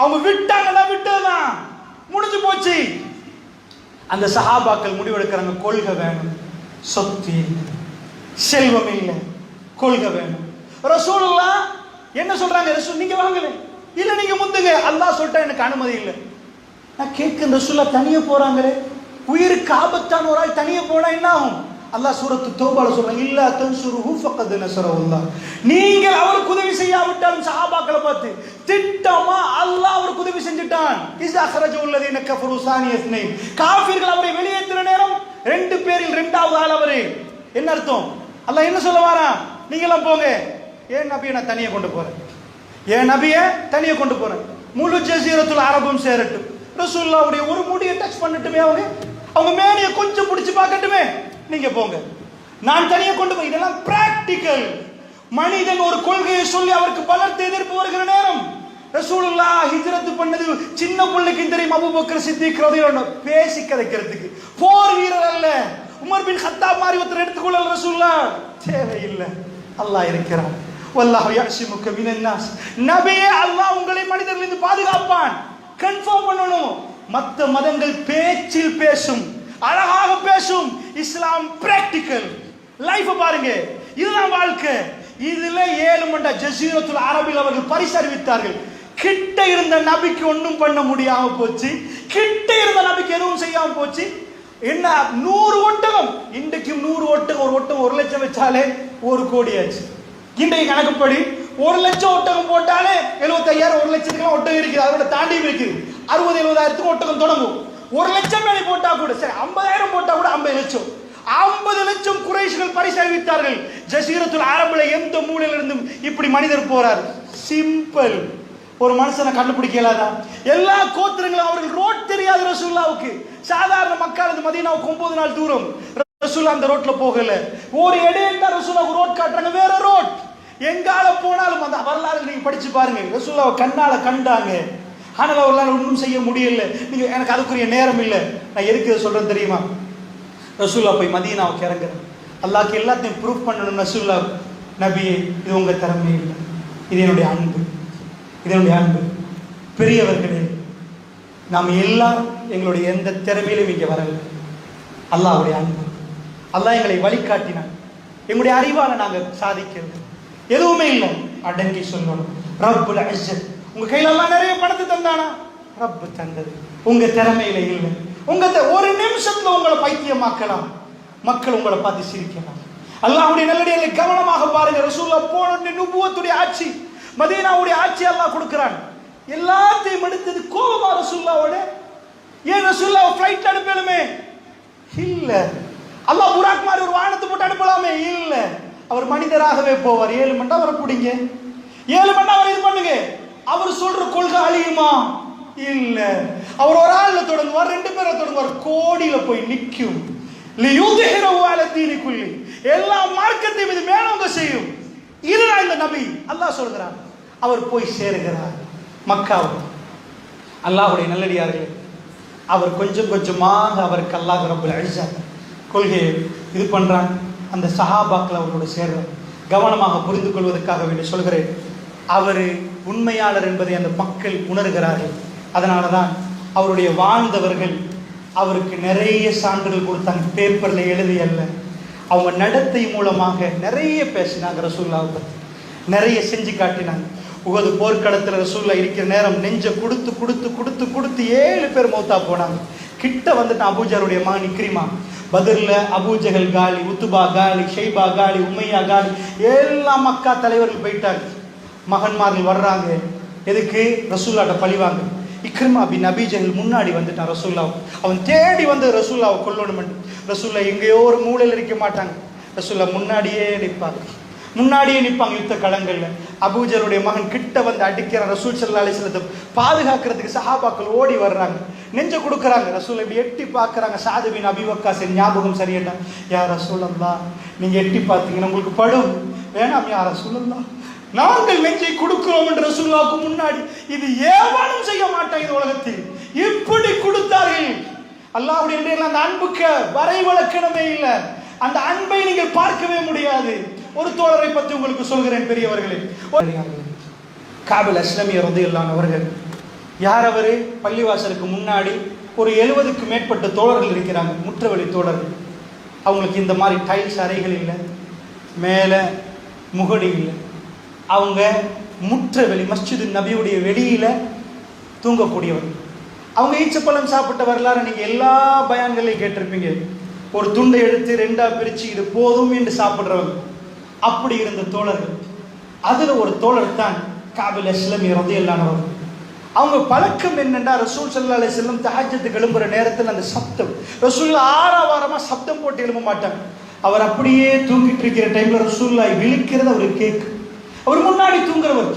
அவங்க விட்டாங்கன்னா விட்டதுதான், முடிஞ்சு போச்சு. அந்த சஹாபாக்கள் முடிவெடுக்கிறாங்க, கொள்கை வேணும், சொத்து இல்லை, செல்வம் இல்லை, கொள்கை வேணும். ரசூலுல்லாஹ் என்ன சொல்றாங்க? ரசூல் நீங்க வாங்கல, இல்ல நீங்க முந்துங்க. அல்லாஹ் சொல்லிட்டா எனக்கு அனுமதி இல்லை. நான் கேட்க ரசூலுல்லாஹ் தனியே போறாங்களே, உயிருக்கு ஆபத்தான ஒரு ஆள் தனியே போனா என்ன ஆகும்? அல்லாஹ் சூரத்து தௌபால சொல்றாங்க, இல்லா தன்சுருஹு ஃபக்கத் நஸரஹுல்லாஹ். நீங்கள் அவருக்கு உதவி செய்யாவிட்டாலும் சஹாபாக்களை பார்த்து திட்டமா அல்லாஹ் அவருக்கு உதவி செஞ்சிட்டான். இஸ் அக்ரஜுல்லதீன கஃபரு சானியஸ்னை, காஃபிர்கள் அவரை வெளியேற்றின நேரம் 2 பேரில் 2வது ஆள் அவரே. என்ன அர்த்தம்? அல்லாஹ் என்ன சொல்ல வாரா? நீங்களாம் போங்க, ஏன் நபியை நான் தனியே கொண்டு போறேன், ஏன் நபியை தனியே கொண்டு போறேன், முழு ஜஸீரத்துல் அரபும் சேரட்டும், ரசூலுல்லாஹ்வுடைய ஒரு முடியை டச் பண்ணட்டுமே, அவங்க மேனியை கொஞ்சம் பிடிச்சு பார்க்கட்டுமே, நீங்க போங்க, நான் தனியே கொண்டு போய். இதெல்லாம் பிராக்டிக்கல். மனிதன் ஒரு கொள்கையை சொல்லி அவருக்கு பலத்த எதிர்ப்பு வருகிற நேரம், ரசூலுல்லாஹ் ஹிஜ்ரத் பண்ணது சின்ன பிள்ளைக்கு தெரியும், அபூபக்கர் சித்திக் ரலியல்லாஹு அன்ஹு பேசி கதைக்கிறதுக்கு. போர் வீரர் அல்ல, உமர் பின் கத்தாப் மாதிரி ஒருத்தர் எடுத்துக்கொள்ள ரசூலுல்லாஹ் தேவையில்லை. அல்லாஹ் இருக்கிறான். வல்லாஹு யஅஸிமுக மினன் நாஸ். நபியே அல்லாஹ் உங்களை மனிதர்களிலிருந்து பாதுகாப்பான். கன்ஃபார்ம் பண்ணணும். மற்ற மதங்கள் பேச்சில் பேசும், அழகாக பேசும். இஸ்லாம் பிராக்டிக்கல் லைஃப் பாருங்க, இதுதான் வாழ்க்கை. இதுல 7 மண்ட ஜஸீரத்துல் அரபில் அவர்கள் பரிசறிவித்தார்கள். கிட்ட இருந்த நபிக்கு ஒன்றும் பண்ண முடியாம போச்சு, கிட்ட இருந்த நபிக்கு எதுவும் செய்யாம போச்சு. என்ன 100 ஒட்டகம், இன்றைக்கும் 100 ஒட்டகம், ஒரு ஒட்டகம் 1 லட்சம் வச்சாலே 1 கோடி ஆச்சு. இன்றைக்கு கணக்குப்படி 1 லட்சம் ஒட்டகம் போட்டாலே 75,000, 1 லட்சத்துக்கு ஒட்டகம் இருக்குது, அதோட தாண்டியும் இருக்குது. 60,000-70,000 ஒட்டகம் தொடங்கும். 1 லட்சம் மேலே போட்டா கூட சரி, 50,000 போட்டா கூட 50 லட்சம். 50 லட்சம் குறைஷிகள் பரிசளித்தார்கள். ஜஸீரத்துல் அரபுல எந்த மூலையில இருந்தும் இப்படி மனிதர் போறார். சிம்பிள். ஒரு மனுஷனை கண்டுபிடிக்கலாதா? எல்லா கோத்திரங்களும் அவர்கள் ரோட் தெரியாது ரசூலுல்லாஹ்வுக்கு. சாதாரண மக்கள் மதீனாவுக்கு 9 நாள் தூரம். ரசூலுல்லாஹ் அந்த ரோட்ல போகல. ஒரு இடையில தான் ரசூலுல்லாஹ் ரோட் காட்டுறாங்க, வேற ரோட். எங்கால போனாலும் அந்த வரலாறு நீங்க படிச்சு பாருங்க. ரசூலுல்லாஹ் கண்ணால கண்டாங்க, ஆனால் அவர்களால் ஒன்றும் செய்ய முடியல. நீங்க எனக்கு அதுக்குரிய நேரம் இல்லை. நான் எதுக்கு சொல்றேன் தெரியுமா? ரசூலுல்லாஹ் போய் மதீனாவுக்கு இறங்குறேன். அல்லாஹ்க்கு எல்லாத்தையும் ப்ரூஃப் பண்ணணும். ரசூலுல்லாஹ், நபியே இது உங்க திறமை இல்லை, இது என்னுடைய அன்பு, இது என்னுடைய அன்பு. பெரியவர்களே, நாம் எல்லாரும் எங்களுடைய எந்த திறமையிலும் இங்கே வரவில்லை. அல்லாஹ்வுடைய அன்பு. அல்லாஹ் எங்களை வழிகாட்டினான். எங்களுடைய அறிவால நாங்கள் சாதிக்கிறது எதுவுமே இல்லை. அடங்கி சொல்லணும். ரப்புல் இஸ்ஸத் உங்க கையில எல்லாம் நிறைய பணத்தை தந்தானா? ரப்பு தந்தது. உங்க திறமையில இல்லை. உங்க ஒரு நிமிஷத்துல உங்களை பைத்தியமாக்கலாம், மக்கள் உங்களை பார்த்து சிரிக்கலாம். அல்லாஹ்வுடைய நல்லடியார்களை கவனமாக பாருங்க. ரசூலுல்லாஹ் போன நுபுவத்துடைய ஆட்சி, மதீனாவுடைய ஆட்சி அல்லாஹ் கொடுக்கிறான். எல்லாத்தையும் எடுத்தது கோபமா ரசூலுல்லாஹ்வோட. ஏன் ரசூலுல்லாஹ் ஃளைட் அனுப்பலுமே இல்ல, அல்லாஹ் புராக் மாதிரி ஒரு வானத்தை போட்டு அனுப்பலாமே? இல்ல, அவர் மனிதராகவே போவார். 7 மணி நேரம் அவரை பிடிங்க, 7 மணி நேரம் இது பண்ணுங்க. அவர் சொல்ற கொள்கை அழியுமா? இல்ல. அவர் ஒரு ஆள்ல தொடங்குவார், 2 பேரை தொடங்குவார், கோடியில போய் நிற்கும். எல்லா மார்க்கத்தையும் இது மேலோங்க செய்யும். இதுதான் இந்த நபி. அல்லாஹ் சொல்கிறார், அவர் போய் சேருகிறார் மக்காவுக்கு. அல்லாஹ்வுடைய நல்லடியார்களே, அவர் கொஞ்சம் கொஞ்சமாக அவருக்கு அல்லாஹ் ரப்பல் இஸ்ஸத் கொள்கையை இது பண்றாங்க. அந்த சஹாபாக்கள் அவரோட சேர்றாங்க. கவனமாக புரிந்து கொள்வதற்காக வேண்டி சொல்கிறேன், அவர் உண்மையாளர் என்பதை அந்த மக்கள் உணர்கிறார்கள். அதனால தான் அவருடைய வாழ்ந்தவர்கள் அவருக்கு நிறைய சான்றுகள் கொடுத்தாங்க. பேப்பரில் எழுதி அல்ல, அவங்க நடத்தை மூலமாக நிறைய பேசினாங்க. ரசூலுல்லாஹ் பற்றி நிறைய செஞ்சு காட்டினாங்க. உஹது போர்க்களத்தில் ரசூலுல்லாஹ் இருக்கிற நேரம் நெஞ்ச கொடுத்து கொடுத்து கொடுத்து கொடுத்து 7 பேர் மௌத்தா போனாங்க. கிட்ட வந்துட்டு அபூஜருடைய மகன் இக்ரிமா, பத்ர்ல அபூஜஹல் காலி, உத்துபா காலி, ஷைபா காலி, உமையா காலி, எல்லா மக்கா தலைவர்கள் போயிட்டாங்க. மகன்மார்கள் வர்றாங்க, எதுக்கு? ரசூலுல்லாஹ்ட்ட பழிவாங்க. இக்ரிமா பின் அபி ஜஹல் முன்னாடி வந்துட்டான் ரசூலுல்லாஹ். அவன் தேடி வந்து ரசூலுல்லாஹ் கொல்லணும். ரசூலுல்லாஹ் எங்கேயோ ஒரு மூலையில் இருக்க மாட்டாங்க, ரசூலுல்லாஹ் முன்னாடியே நிற்பாங்க யுத்த களங்கள்ல. அபூஜருடைய மகன் கிட்ட வந்து அடிக்கிற ரசூல் ஸல்லல்லாஹு அலைஹி வஸல்லம் பாதுகாக்கிறதுக்கு சஹாபாக்கள் ஓடி வர்றாங்க, நெஞ்ச கொடுக்குறாங்க. ரசூல் இப்படி எட்டி பார்க்குறாங்க. சாது பின் அபி வக்காஸ் ஞாபகம் சரியேண்டா, யா ரசூலல்லாஹ் நீங்க எட்டி பார்த்தீங்கன்னா உங்களுக்கு படும், வேணாம் யா ரசூலல்லாஹ் நாங்கள் நெஞ்சை கொடுக்கிறோம் என்று ரசூலுல்லாஹ்வுக்கு முன்னாடி. இது ஏவனும் செய்ய மாட்டாங்க இந்த உலகத்தில். இப்படி கொடுத்தார்கள். அல்லாஹ்வுடைய அந்த அன்புக்கு வரைவழக்கணமே இல்லை. அந்த அன்பை நீங்கள் பார்க்கவே முடியாது. ஒரு தோழரை பற்றி உங்களுக்கு சொல்கிறேன் பெரியவர்களே. காபில் அஸ்லமி ரலியல்லாஹு அன்ஹு அவர்கள் யார்? அவரு பள்ளிவாசலுக்கு முன்னாடி ஒரு 70க்கு மேற்பட்ட தோழர்கள் இருக்கிறாங்க, முற்றவெளி தோழர்கள். அவங்களுக்கு இந்த மாதிரி டைல்ஸ் அறைகள் இல்லை, மேலே முகடி இல்லை. அவங்க முற்றவெளி மஸ்ஜிது நபியுடைய வெளியில தூங்கக்கூடியவர். அவங்க ஈச்சப்பழம் சாப்பிட்ட வரலாறு நீங்க எல்லா பயான்களையும் கேட்டிருப்பீங்க. ஒரு துண்டை எடுத்து 2ஆ பிரிச்சு இது போதும் என்று சாப்பிடுறவங்க. அப்படி இருந்த தோழர்கள். அதுல ஒரு தோழர் தான் காபில் அஸ்லமி ரலியல்லாஹு அன்ஹு. அவங்க பழக்கம் என்னன்னா, ரசூல் ஸல்லல்லாஹு அலைஹி வஸல்லம் தஹஜ்ஜுக்கு எழும்புற நேரத்தில் அந்த சப்தம், ரசூலுல்லாஹ் ஆரவாரமா சப்தம் போட்டு எழும்ப மாட்டாங்க. அவர் அப்படியே தூங்கிட்டு இருக்கிற டைம்ல ரசூலுல்லாஹ் விழிக்கிறது அவருக்கு கேட்கு. அவர் முன்னாடி தூங்குறவர்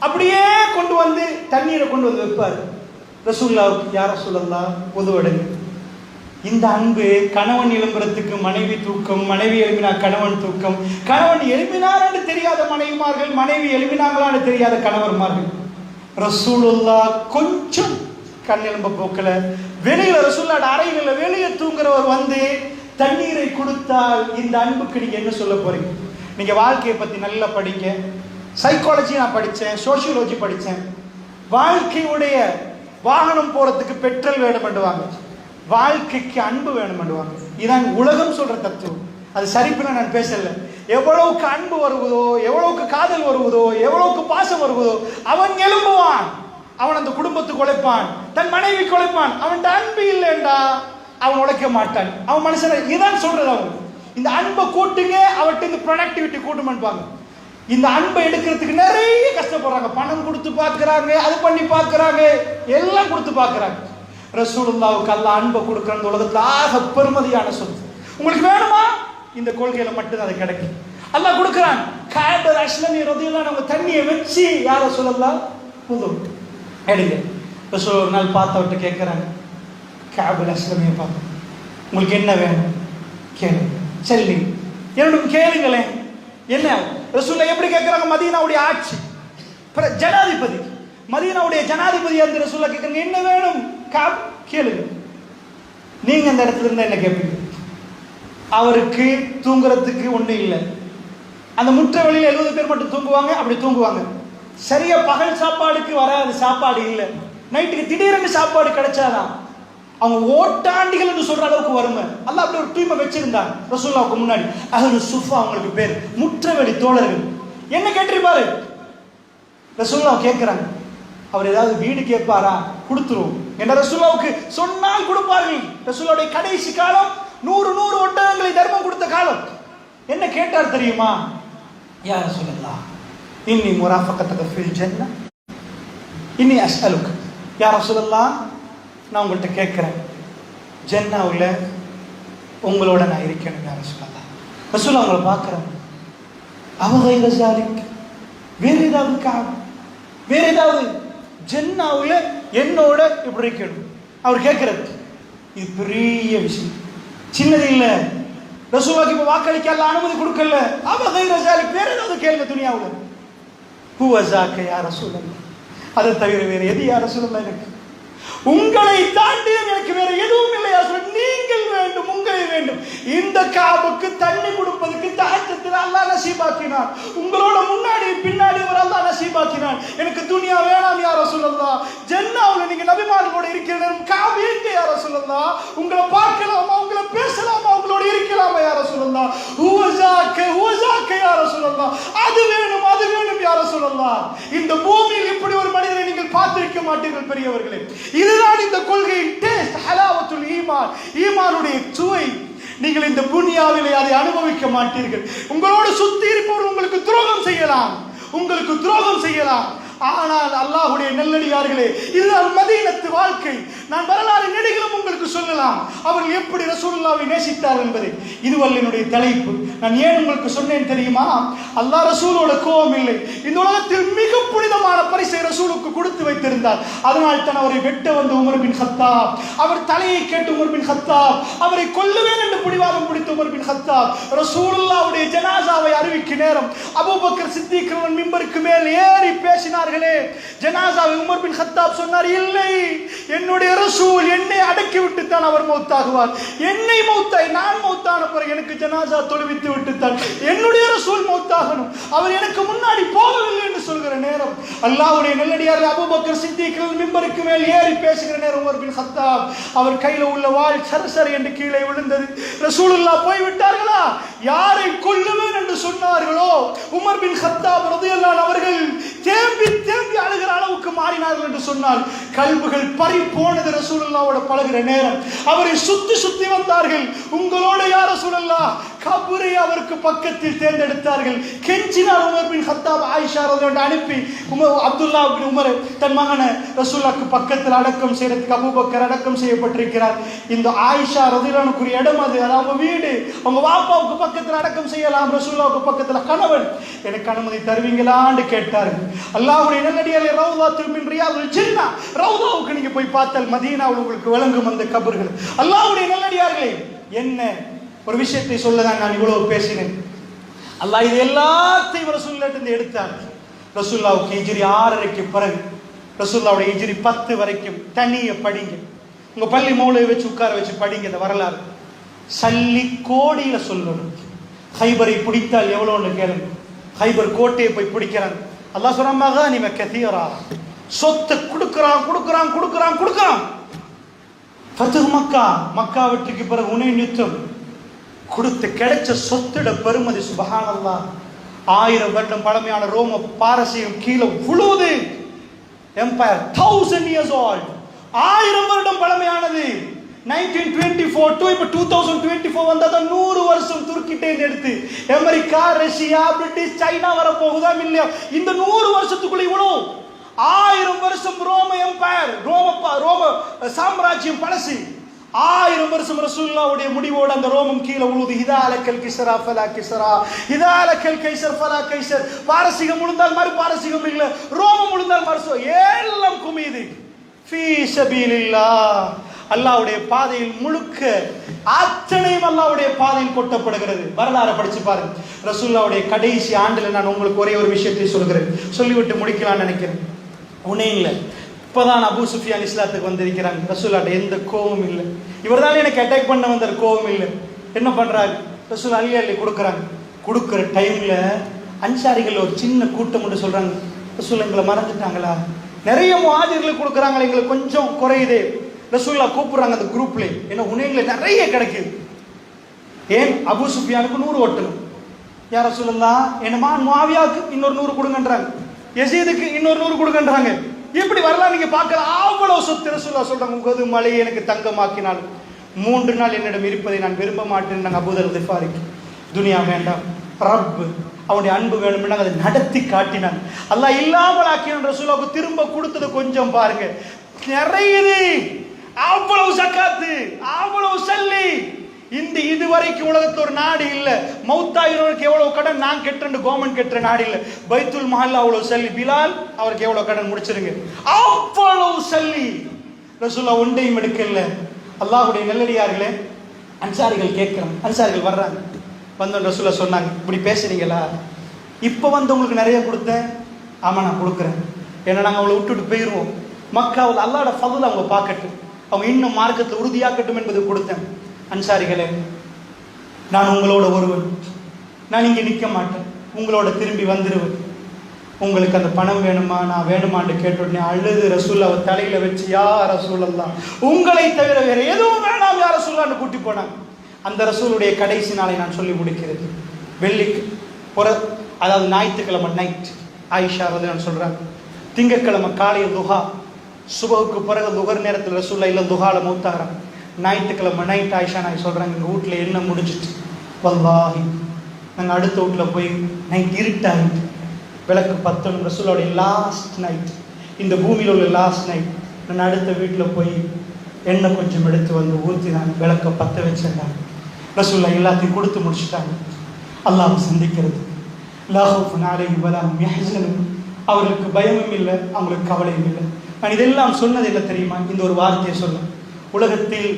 அப்படியே கொண்டு வந்து தண்ணீரை கொண்டு வந்து வைப்பார். ரசூலுல்லாஹ்வுக்கு, யா ரசூலல்லாஹ் பொதுவடுங்க. இந்த அன்பு கணவன் எழும்புறதுக்கு மனைவி தூக்கம், மனைவி எழுப்பினா கணவன் தூக்கம், கணவன் எழுப்பினார் என்று தெரியாத மனைவிமார்கள், மனைவி எழுப்பினாங்களான்னு தெரியாத கணவர்மார்கள். ரசூலுல்லாஹ் கொஞ்சம் கண் எழும்ப போக்கல, வெளியில ரசூலுல்லாஹ் அறையில வெளியே தூங்குறவர் வந்து தண்ணீரை கொடுத்தால் இந்த அன்புக்கு நீங்க என்ன சொல்ல போறீங்க? நீங்க வாழ்க்கையை பத்தி நல்லா படிங்க. சைக்காலஜி நான் படித்தேன், சோசியோலஜி படித்தேன். வாழ்க்கையுடைய வாகனம் போறதுக்கு பெட்ரோல் வேணும் பண்ணுவாங்க, வாழ்க்கைக்கு அன்பு வேணும் பண்ணுவாங்க. இதான் உலகம் சொல்ற தத்துவம். அது சரிப்புல நான் பேசல. எவ்வளவுக்கு அன்பு வருவதோ, எவ்வளவுக்கு காதல் வருவதோ, எவ்வளவுக்கு பாசம் வருவதோ அவன் எழும்புவான். அவன் அந்த குடும்பத்துக்கு உழைப்பான், தன் மனைவிக்கு உழைப்பான். அவன்கிட்ட அன்பு இல்லைண்டா அவன் உழைக்க மாட்டான். அவன் மனுஷன் இதான் சொல்றது. அவங்க இந்த அன்பை கூட்டுங்க, அவர்கிட்ட இந்த ப்ரொடக்டிவிட்டி கூட்டுமான்பாங்க. இந்த அன்பை எடுக்கிறதுக்கு நிறைய கஷ்டப்படுறாங்க. பணம் கொடுத்து பார்க்குறாங்க, அது பண்ணி பார்க்குறாங்க, எல்லாம் கொடுத்து பார்க்குறாங்க. ரசூலுல்லாஹ்வுக்கு அல்லாஹ் அன்பை கொடுக்குற அந்த உலகத்தில் ஆக பெருமதியான சொத்து. உங்களுக்கு வேணுமா? இந்த கொள்கையில மட்டும்தான் அது கிடைக்கும். அல்லாஹ் கொடுக்குறான். காபில் அஸ்லமி ரலியல்லாஹு அன்ஹு அவங்க தண்ணியை வச்சு, யா ரசூலல்லாஹ் புது எடுங்க. ரசூல் ஒரு நாள் பார்த்தவர்கிட்ட கேட்குறாங்க, காபில் அஸ்லமியை பார்த்து, உங்களுக்கு என்ன வேணும் கேளுங்க. சரி என்னோட கேளுங்களேன். என்ன? ரசூலுல்லாஹ் எப்படி கேட்குறாங்க? மதீனாவுடைய ஆட்சி ஜனாதிபதி, மதீனாவுடைய ஜனாதிபதி அந்த ரசூலுல்லாஹ் கேட்குறாங்க, என்ன வேணும்? கேளுங்க. நீங்க அந்த இடத்துல இருந்தா என்ன கேட்பீங்க? அவருக்கு தூங்குறதுக்கு ஒன்றும் இல்லை. அந்த முற்ற வெளியில் 70 பேர் மட்டும் தூங்குவாங்க, அப்படி தூங்குவாங்க. சரியா பகல் சாப்பாடுக்கு வராது, சாப்பாடு இல்லை. நைட்டுக்கு திடீரென்று சாப்பாடு கிடைச்சாதான் அவங்க ஓட்டாண்டிகள் என்று சொல்ற அளவுக்கு வறுமை. அல்லாஹ் அப்படி ஒரு டீமை வச்சிருந்தாங்க ரசூலுல்லாஹ்வுக்கு முன்னாடி. அஹ்லு சுஃபா அவங்களுக்கு பேர், முற்றவெளி தோழர்கள். என்ன கேட்டிருப்பாரு? ரசூலுல்லாஹ் கேட்கிறாங்க, அவர் ஏதாவது வீடு கேட்பாரா? கொடுத்துருவோம் என்ற ரசூலுல்லாஹ்வுக்கு சொன்னால் கொடுப்பார்கள். ரசூலுல்லாஹ்வுடைய கடைசி காலம் 100 ஒட்டகங்களை தர்மம் கொடுத்த காலம். என்ன கேட்டார் தெரியுமா? யா ரசூலல்லாஹ், இன்னி முராஃபகத்துக ஃபில் ஜன்னah, இன்னி அஸ்அலுக. யா ரசூலல்லாஹ், நான் உங்கள்கிட்ட கேட்குறேன், ஜன்னாவில் உங்களோட நான் இருக்கணும் யார சொல்லலாம். ரசூல் அவங்கள பார்க்குறாங்க. அவங்க ஜாலிக் வேற ஏதாவது வேற ஏதாவது ஜன்னாவில் என்னோட இப்படி இருக்கணும் அவர் கேட்கறது. இது பெரிய விஷயம், சின்னது இல்லை. ரசூலுக்கு இப்போ வாக்களிக்க அல்ல அனுமதி கொடுக்கல. அவங்க ஜாலிக் வேற ஏதாவது கேளுங்க துனியாவில். ஹுவஸாக்க யா ரசூலல்லாஹ், அதை தவிர வேற எது யா ரசூலல்லாஹ், எனக்கு உங்களை தாண்டி எனக்கு வேற எதுவும் இல்லை. நீங்கள் வேண்டும், உங்களை வேண்டும். இந்த காபுக்கு தண்ணி கொடுப்பதற்கு தஹஜ்ஜுத்தில் அல்லாஹ் நசீபாக்கினான். உங்களோட முன்னாடி பின்னாடி ஒரு அல்லாஹ் நசீபாக்கினான். எனக்கு துனியா வேணாம் யா ரசூலல்லாஹ். ஜன்னாவுல நீங்க நபிமார்களோட இருக்கிற நேரம் காபு எங்க யா ரசூலல்லாஹ்? உங்களை பார்க்கலாமா, உங்களை பேசலாமா, உங்களோட இருக்கலாமா யா ரசூலல்லாஹ்? ஹுவஸாக்க யா ரசூலல்லாஹ், அது வேணும், அது வேணும் யா ரசூலல்லாஹ். இந்த பூமியில் இப்படி ஒரு மனிதரை நீங்கள் பார்த்திருக்க மாட்டீர்கள் பெரியவர்களே. இதுதான் இந்த கொள்கையின் டேஸ்ட், ஹலாவத்துல் ஈமான், ஈமானுடைய சுவை. நீங்கள் இந்த துனியாவிலே அதை அனுபவிக்க மாட்டீர்கள். உங்களோடு சுத்தி இருப்பவர் உங்களுக்கு துரோகம் செய்யலாம், உங்களுக்கு துரோகம் செய்யலாம். ஆனால் அல்லாஹ்வுடைய நல்லடியார்களே, இதுதான் மதீனத்து வாழ்க்கை. நான் வரலாறு நெடுகிலும் உங்களுக்கு சொல்லலாம் அவர்கள் எப்படி ரசூலுல்லாஹ்வை நேசித்தார் என்பதை. இதுவல்ல என்னுடைய தலைப்பு. நான் ஏன் உங்களுக்கு சொன்னேன் தெரியுமா? அல்லாஹ் ரசூலோட கோபம் இல்லை. இந்த உலகத்தில் மிக புனிதமான பரிசை ரசூலுக்கு கொடுத்து வைத்திருந்தார். அதனால் தான் அவரை வெட்ட வந்த உமர் பின் கத்தாப், அவர் தலையை கேட்டு உமர் பின் கத்தாப், அவரை கொல்லுவேன் என்று பிடிவாதம் பிடித்த உமர் பின் கத்தாப், ரசூலுல்லாஹ்வுடைய ஜனாசாவை அறிவிக்கும் நேரம் அபூபக்கர் சித்திக் மிம்பருக்கு மேல் ஏறி பேசினார். ஜனாசாவை உமர் பின் கத்தாப் சொன்னார், இல்லை, என்னுடைய ரசூல் என்னை அடக்கி விட்டு தான் அவர் மௌத்தாகுவார். என்னை மௌத்தாய் நான் மௌத்தான பிறகு எனக்கு ஜனாசா தொழுவித்து விட்டு தான் என்னுடைய ரசூல் மௌத்தாகணும். அவர் எனக்கு முன்னாடி போகவில்லை என்று சொல்கிற நேரம் அல்லாஹ்வுடைய நல்லடியார் அபூபக்கர் சித்திக் மிம்பருக்கு மேல் ஏறி பேசுகிற நேரம் உமர் பின் கத்தாப் அவர் கையில உள்ள வாள் சரசர என்று கீழே விழுந்தது. ரசூலுல்லாஹ் போய் விட்டார்களா? யாரை கொல்லுவேன் என்று சொன்னார்களோ உமர் பின் கத்தாப் ரலியல்லாஹு அன்ஹு அவர்கள் தேம்பி தேம்பி அழுகிற அளவுக்கு மாறினார்கள் என்று சொன்னால் கல்புகள் பறி போனது. ரசூலுல்லாஹ்வோட பழகிற நேரம் அவரை சுத்தி சுத்தி வந்தார்கள். உங்களோட யா ரசூலுல்லாஹ், கபரை அவருக்கு பக்கத்தில் தேர்ந்தெடுத்தார்கள். கெஞ்சினார் உமர் பின் கத்தாப் ஆயிஷா ரலியல்லாஹு அனுப்பி அப்துல்லாஹ் பின் உமர் தன் மகனை ரசூலுல்லாஹ்க்கு பக்கத்தில் அடக்கம் செய்யறதுக்கு அபூபக்கர் அடக்கம் செய்யப்பட்டிருக்கிறார். இந்த ஆயிஷா ரலியல்லாஹு அன்ஹுடைய இடம் அது, அவங்க வீடு. அவங்க வாப்பாவுக்கு பக்கத்தில் அடக்கம் செய்யலாம், ரசூலுல்லாஹ்வுக்கு பக்கத்தில் கணவன். எனக்கு அனுமதி தருவீங்களான்னு கேட்டார்கள். அல்லாஹ்வுடைய நல்லடியார்களே, ரௌதாத்துல் மின் ரியாதுல் ஜன்னah, ரௌதாவுக்கு நீங்க போய் பார்த்தால் மதீனாவில் உங்களுக்கு விளங்கும் அந்த கபர்கள். அல்லாஹ்வுடைய நல்லடியார்களே, என்ன ஒரு விஷயத்தை சொல்லதான் நான் இவ்வளவு பேசினேன். அல்லாஹ் இது எல்லாத்தையும் ரசூலுல்லாஹ்விலிருந்து எடுத்தார். ரசூலுல்லாஹ்வுக்கு ஹிஜ்ரி 6க்கு பிறகு, ரசூலுல்லாஹ்வுடைய ஹிஜ்ரி 10 வரைக்கும் தனிய படிங்க. உங்க பள்ளி மௌலவி வச்சு உட்கார வச்சு படிங்க இந்த வரலாறு. சல்லி கோடியில சொல்லணும். ஹைபரை பிடித்தால் எவ்வளோன்னு கேளுங்க. ஹைபர் கோட்டையை போய் பிடிக்கிறாங்க. அல்லாஹ் சொல்றான், மகானிம கதீரா, சொத்து கொடுக்குறான் கொடுக்குறான் கொடுக்குறான் கொடுக்குறான். ஃபத்ஹ் மக்கா, மக்கா வெற்றிக்கு பிறகு ஹுனைன் யுத்தம், கொடுத்து கிடைச்ச சொத்துட பெருமதி சுப்ஹானல்லாஹ். 1000 வருடம் பழமையான ரோம பாரசீகம் கீழே விழுவுது. எம்பயர் 1000 years old, 1000 வருடம் பழமையானது. 1924 to இப்ப 2024 வந்ததான் 100 வருஷம் துருக்கிட்டே எடுத்து அமெரிக்கா, ரஷ்யா, பிரிட்டிஷ், சைனா வர போகுதா இல்லையா? இந்த 100 வருஷத்துக்குள்ள இவ்வளவு 1000 வருஷம் ரோம எம்பயர், ரோம சாம்ராஜ்யம் பழசு. 1000 வருஷம் ரசூலுல்லாஹ்வுடைய முடிவோடு அந்த ரோமம் கீழே உழுது. இதாலக்கல் கிஸ்ரா ஃபலா கிஸ்ரா, இதாலக்கல் கைசர் ஃபலா கைசர். பாரசீகம் முழுந்தால் மறு பாரசீகம் இல்லை, ரோமம் முழுந்தால் மறு, எல்லாம் குமியுது. ஃபீ சபீலில்லாஹ், அல்லாஹ்வுடைய பாதையில் முழுக்க அத்தனையும் அல்லாஹ்வுடைய பாதையில் கொட்டப்படுகிறது. வரலாறு படிச்சு பாருங்க. ரசூலுல்லாஹ்வுடைய கடைசி ஆண்டுல நான் உங்களுக்கு ஒரே ஒரு விஷயத்தை சொல்கிறேன், சொல்லிவிட்டு முடிக்கலாம்னு நினைக்கிறேன். உன்னையில இப்பதான் அபூ சுஃபியான் இஸ்லாத்துக்கு வந்திருக்கிறாங்க. ரசூலுல்லாஹ்ட்ட எந்த கோபமும் இல்லை. இவர் தான் எனக்கு அட்டாக் பண்ண வந்தார், கோபம் இல்லை. என்ன பண்றாங்க? ரசூல் அள்ளி கொடுக்குறாங்க. கொடுக்குற டைம்ல அன்சாரிகள் ஒரு சின்ன கூட்டம் மட்டும் சொல்றாங்க, ரசூல் எங்களை மறந்துட்டாங்களா? நிறைய முஹாஜிர்களுக்கு கொடுக்குறாங்க, எங்களுக்கு கொஞ்சம் குறையுதே. ரசூலுல்லாஹ் கூப்பிடுறாங்க அந்த குரூப்ல, ஏன்னா ஹுனைன்ல நிறைய கிடைக்குது. ஏன்? அபூ சுஃபியானுக்கு 100 ஒட்டணும். யா ரசூலுல்லாஹ், என்ன முஆவியாவுக்கு இன்னொரு 100 கொடுங்கன்றாங்க, யஸீதுக்கு இன்னொரு 100 கொடுங்கன்றாங்க. இப்படி வரலாம், நீங்க பார்க்கலாம். அவ்வளவு சொத்து. ரசூலுல்லாஹ் சொல்றாங்க, உங்கது மலையை எனக்கு தங்கமாக்கினால் 3 நாள் என்னிடம் இருப்பதை நான் விரும்ப மாட்டேன். அபூதர் கிஃபாரிக்கு துனியா வேண்டாம், ரப் அவனுடைய அன்பு வேணும்னா அதை நடத்தி காட்டினான். அல்லாஹ் இல்லாமல் ஆக்கினான். ரசூலுல்லாஹ்வுக்கு திரும்ப கொடுத்தது கொஞ்சம் பாருங்க, நிறைய. அவ்வளவு ஜகாத்து, அவ்வளவு சல்லி. இந்த இதுவரைக்கும் உலகத்துல ஒரு நாடு இல்ல, மௌத்தாயினருக்கு எவ்வளவு கடன் நான் கெட்டேன் கவர்மெண்ட் கெட்டுற நாடு இல்ல. பைத்துல் மஹல்ல அவ்வளவு சல்லி, பிலால் அவருக்கு எவ்வளவு கடன் முடிச்சிருங்க, அவ்வளவு சல்லி. ரசூலுல்லாஹ் ஒன்றையும் எடுக்கல. அல்லாஹ்வுடைய நல்லடியார்களே, அன்சாரிகள் கேட்கிறாங்க, அன்சாரிகள் வர்றாங்க. வந்து ரசூலுல்லாஹ் சொன்னாங்க, இப்படி பேசுறீங்களா, இப்போ வந்து உங்களுக்கு நிறைய கொடுத்தேன். ஆமா நான் கொடுக்குறேன், ஏன்னா நாங்கள் அவங்களை விட்டுட்டு போயிடுவோம், மக்காவில் அல்லாஹ்வோட ஃபضل அவங்க பார்க்கட்டும், அவங்க இன்னும் மார்க்கத்தில் உறுதியாக்கட்டும் என்பது கொடுத்தேன். அன்சாரிகளே, நான் உங்களோட ஒருவன், நான் இங்கே நிற்க மாட்டேன், உங்களோட திரும்பி வந்துடுவேன். உங்களுக்கு அந்த பணம் வேணுமா, நான் வேணுமான்னு கேட்டுடனே அழுது ரசூலுல்லாஹ் தலையில வச்சு, யா ரசூலல்லாஹ், உங்களை தவிர வேற எதுவும் வேணாம் யா ரசூலுல்லாஹ்னு கூட்டி போனாங்க. அந்த ரசூலுடைய கடைசி நாளை நான் சொல்லி முடிக்கிறது. வெள்ளிக்கு அதாவது ஞாயிற்றுக்கிழமை நைட், ஆயிஷா ரலியல்லாஹு சொல்றாங்க, திங்கட்கிழமை காலையில் துஹா, சுபஹுக்கு பிறகு துஹர் நேரத்தில் ரசூலுல்லாஹ் இல்ல துஹால மௌத்தாகிறாங்க. ஞாயிற்றுக்கிழமை நைட் ஆயிஷா நான் சொல்றாங்க, எங்கள் வீட்டில் என்ன முடிஞ்சிட்டு, வல்லாஹி நாங்கள் அடுத்த வீட்டில் போய் நைட் இருட்டாகிட்டு விளக்கு பத்தணும், ரசூலுல்லாஹ்வுடைய லாஸ்ட் நைட், இந்த பூமியில் உள்ள லாஸ்ட் நைட். நான் அடுத்த வீட்டில் போய் எண்ணெய் கொஞ்சம் எடுத்து வந்து ஊற்றினாங்க, விளக்க பற்ற வச்சிருந்தாங்க. ரசூலுல்லாஹ் எல்லாத்தையும் கொடுத்து முடிச்சுட்டாங்க. அல்லாஹ் சந்திக்கிறது, லா ஹவுஃபுன் அலைஹிம் வலா ஹும் யஹ்ஸனூன், அவர்களுக்கு பயமும் இல்லை, அவங்களுக்கு கவலையும் இல்லை. நான் இதெல்லாம் சொன்னது இல்லை தெரியுமா, இந்த ஒரு வார்த்தையை சொல்ல, உலகத்தில்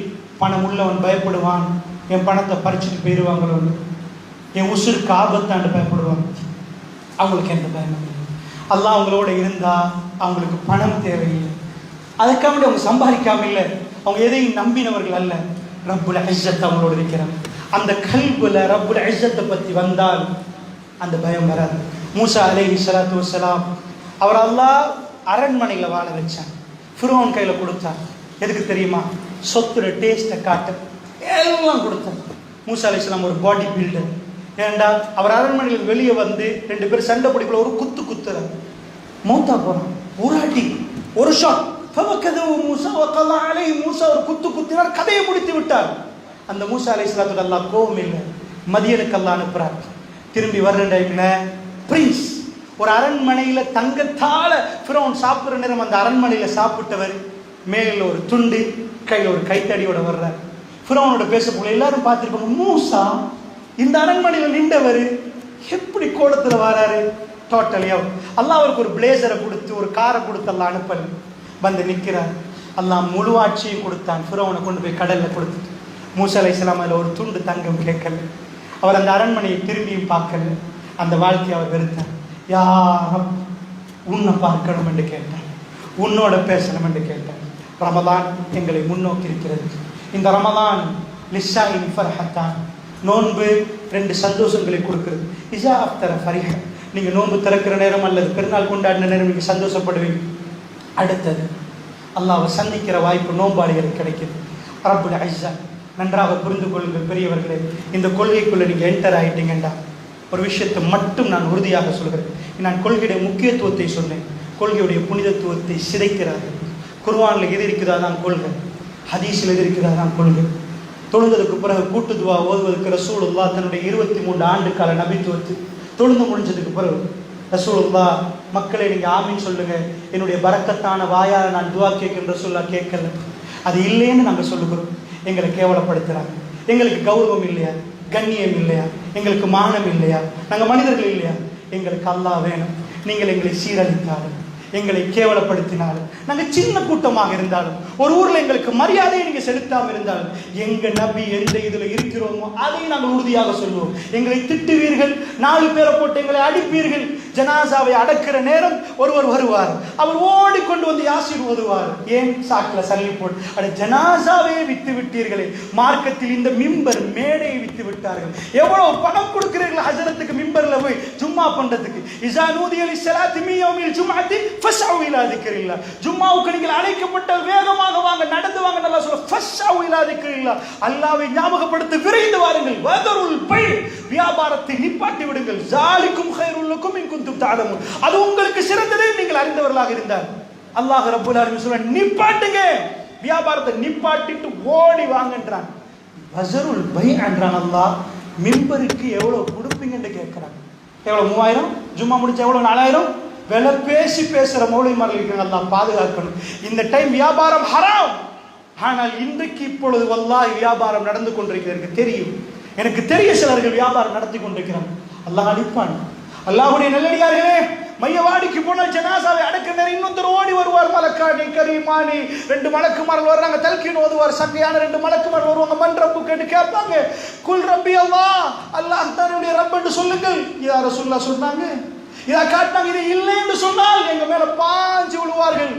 பணம் உள்ளவன் பயப்படுவான், என் பணத்தை பறிச்சுட்டு போயிடுவாங்களோன்னு, என் உசுருக்கு ஆபத்தாண்டு பயப்படுவாங்க. அவங்களுக்கு எந்த பயமும் இல்லை. அல்லாஹ் அவங்களோட இருந்தா அவங்களுக்கு பணம் தேவையில்லை, அதுக்காக அவங்க சம்பாதிக்காம இல்லை, அவங்க எதையும் நம்பினவர்கள் அல்ல. ரப்புல் இஸ்ஸத் அவங்களோட இருக்கிறாங்க. அந்த கல்புல ரப்புல் இஸ்ஸத்தை பற்றி வந்தால் அந்த பயம் வராது. மூசா அலைஹிஸ்ஸலாத்து வஸ்ஸலாம் அவர் அல்லாஹ் அரண்மனையில் வாழ வச்சான், ஃபிரௌன் கையில் கொடுத்தார். எதுக்கு தெரியுமா, சொத்துற டேஸ்ட்டை காட்ட எல்லாம் கொடுத்தார். மூசா அலைஹிஸ்ஸலாம் ஒரு பாடி பில்டர். ஏண்டா அவர் அரண்மனையில் வெளியே வந்து 2 பேர் சண்டை பிடிக்கல, ஒரு குத்து குத்துறார், மௌத்தா போறான். ஒரு அடி, ஒரு ஷாட், மூசா ஒரு குத்து குத்தினார், கதையை முடித்து விட்டார். அந்த மூசா அலைஹிஸ்ஸலாத்துக்கு அல்லாஹ் கோபம் இல்லை, மதியனுக்கு அல்லாஹ் அனுப்புறார். திரும்பி வர்ற டைம்ல பிரின்ஸ் ஒரு அரண்மனையில தங்கத்தால ஃபிரௌன் சாப்பிட்ற நேரம் அந்த அரண்மனையில சாப்பிட்டவர் மேல ஒரு துண்டு கையில் ஒரு கைத்தடியோட வர்றார். ஃபிரௌனோட பேசக்கூடிய எல்லாரும் பார்த்துருப்பாங்க, மூசா இந்த அரண்மனையில் நின்றவர் எப்படி கோலத்துல வராரு. டோட்டலியா அல்லாஹ் அவருக்கு ஒரு பிளேசரை கொடுத்து ஒரு காரை கொடுத்து அல்லாஹ் அனுப்பல, வந்து நிற்கிறார். அல்லாஹ் முழு ஆட்சியும் கொடுத்தான். ஃபிரௌனை கொண்டு போய் கடல்ல கொடுத்துட்டு மூசா அலைஹிஸ்ஸலாம் அதில் ஒரு துண்டு தங்கம் கேட்கல. அவர் அந்த அரண்மனையை திரும்பியும் பார்க்கல. அந்த வாழ்க்கையை அவர் வெறுத்தார். யாரும் உன்னை பார்க்கணும் என்று கேட்டார், உன்னோட பேசணும் என்று கேட்டார். ரமதான் எங்களை முன்னோக்கி இருக்கிறது. இந்த ரமதான் லிஸ்ஸாயின் ஃபர்ஹத்தான், நோன்பு 2 சந்தோஷங்களை கொடுக்கிறது. இஸா அஃப்தர ஃபரிஹ, நீங்கள் நோன்பு திறக்கிற நேரம் அல்லது பெருநாள் கொண்டாடின நேரம் நீங்கள் சந்தோஷப்படுவீங்க. அடுத்தது அல்லாஹ்வை சந்திக்கிற வாய்ப்பு நோன்பாளிகளுக்கு கிடைக்குது. ரப்புல் இஸ்ஸத் நன்றாக புரிந்து கொள்ளுங்கள் பெரியவர்களே, இந்த கொள்கைக்குள்ளே நீங்கள் என்டர் ஆகிட்டீங்கண்டா ஒரு விஷயத்தை மட்டும் நான் உறுதியாக சொல்கிறேன். நான் கொள்கையுடைய முக்கியத்துவத்தை சொன்னேன், கொள்கையுடைய புனிதத்துவத்தை சிதைக்கிறார்கள். குர்ஆனில் எது இருக்கிறதா தான் கொள்கை, ஹதீஸில் எது இருக்கிறதா தான் கொள்கை. தொழுந்ததுக்கு பிறகு கூட்டு துவா ஓதுவதற்கு ரசூலுல்லாஹ் தன்னுடைய 23 ஆண்டு கால நபித்துவத்தை தொழுந்து முடிஞ்சதுக்கு பிறகு ரசூலுல்லாஹ், மக்களை நீங்கள் ஆமீன் சொல்லுங்க, என்னுடைய பரக்கத்தான வாயால் நான் துவா கேட்கின்ற ரசூலுல்லாஹ் கேட்கல. அது இல்லைன்னு நாங்கள் சொல்லுகிறோம். எங்களை கேவலப்படுத்துகிறாங்க, எங்களுக்கு கௌரவம் இல்லையா, கண்ணியம் இல்லையா, எங்களுக்கு மானம் இல்லையா, நாங்கள் மனிதர்கள் இல்லையா? எங்களுக்கு அல்லாஹ் வேணும். நீங்கள் எங்களை சீரழித்தாலும், எங்களை கேவலப்படுத்தினாலும், நாங்கள் சின்ன கூட்டமாக இருந்தாலும், ஒரு ஊரில் எங்களுக்கு மரியாதையை நீங்கள் செலுத்தாமல் இருந்தாலும், எங்கள் நபி எந்த இதில் இருக்கிறோமோ அதை நாங்கள் உறுதியாக சொல்லுவோம். எங்களை திட்டுவீர்கள், 4 பேரை போட்டு எங்களை அடிப்பீர்கள், ஜனாசாவை அடக்கிற நேரம் ஒருவர் வருவார், அவர் ஓடிக்கொண்டு வந்து யாசிர் ஓதுவார். ஏன் சாக்கில் சல்லி போட்டு அட ஜனாசாவே வித்து விட்டீர்களே, மார்க்கத்தில் இந்த மிம்பர் மேடையை வித்து விட்டார்கள். எவ்வளவு பணம் கொடுக்கிறீர்கள் ஹஜரத்துக்கு, மிம்பர்ல போய் ஜும்மா பண்றதுக்கு. இஸா நூதிய லிஸ்ஸலாத்தி மின் யௌமில் ஜும்அத்தி ஃபஸ்அவு இலா திக்ரில்லாஹ், ஜும்மாவுக்கு நீங்கள் அழைக்கப்பட்டால் வேகமாக வாங்க, நடந்து வாங்க. நல்லா சொல்ல, ஃபஸ்அவு இலா திக்ரில்லாஹ், அல்லாஹ்வை ஞாபகப்படுத்தி விரைந்து வாருங்கள். வதருல் பை, வியாபாரத்தை நிப்பாட்டி விடுங்கள். ஜாலிக்கும் கைருல் லக்கும் இன் குன்தும் தஅலமூன், அது உங்களுக்கு சிறந்தது நீங்கள் அறிந்தவர்களாக இருந்தால். அல்லாஹ் ரப்பல் ஆலமீன் சொல்றான், நிப்பாட்டுங்க, வியாபாரத்தை நிப்பாட்டிட்டு ஓடி வாங்கன்றான். வஸருல் பை என்றான் அல்லாஹ். மிம்பருக்கு எவ்வளவு கொடுப்பீங்கன்னு கேட்கிறான். எவ்வளவு? 3000, ஜும்மா முடிச்சா எவ்வளவு? 4000. விலை பேசி பேசுற மௌலிமார்கள் அல்லாஹ் பாதுகாக்கணும். இந்த டைம் வியாபாரம் ஹராம், ஆனால் இன்றைக்கு இப்பொழுது வல்லாஹ் வியாபாரம் நடந்து கொண்டிருக்கிறது தெரியும். எனக்கு தெரிய சிலர்கள் வியாபாரம் நடத்தி கொண்டிருக்கிறாங்க. அல்லாஹ் அடிப்பான். அல்லாஹ்வுடைய நல்லடியார்களே, மையவாடிக்கு போனால் ஜனாசாவை அடக்க நேரம் இன்னொருத்தர் ஓடி வருவார். மலக்காணி கரீமானி 2 மலக்குமார்கள் வர்றாங்க. தல்கீன் ஓதுவார். சங்கையான 2 மலக்குமார்கள் வருவாங்க. மன் ரப்பு கேட்டு கேட்பாங்க. குல் ரப்பி அல்லாஹ், அல்லாஹ் தன்னுடைய ரப்புன்னு சொல்லுங்கள். இதா ரசூலுல்லாஹ் சொன்னாங்க. இதா காட்டினாங்க. இது இல்லை என்று சொன்னால் எங்க மேல பாஞ்சு விழுவார்கள்.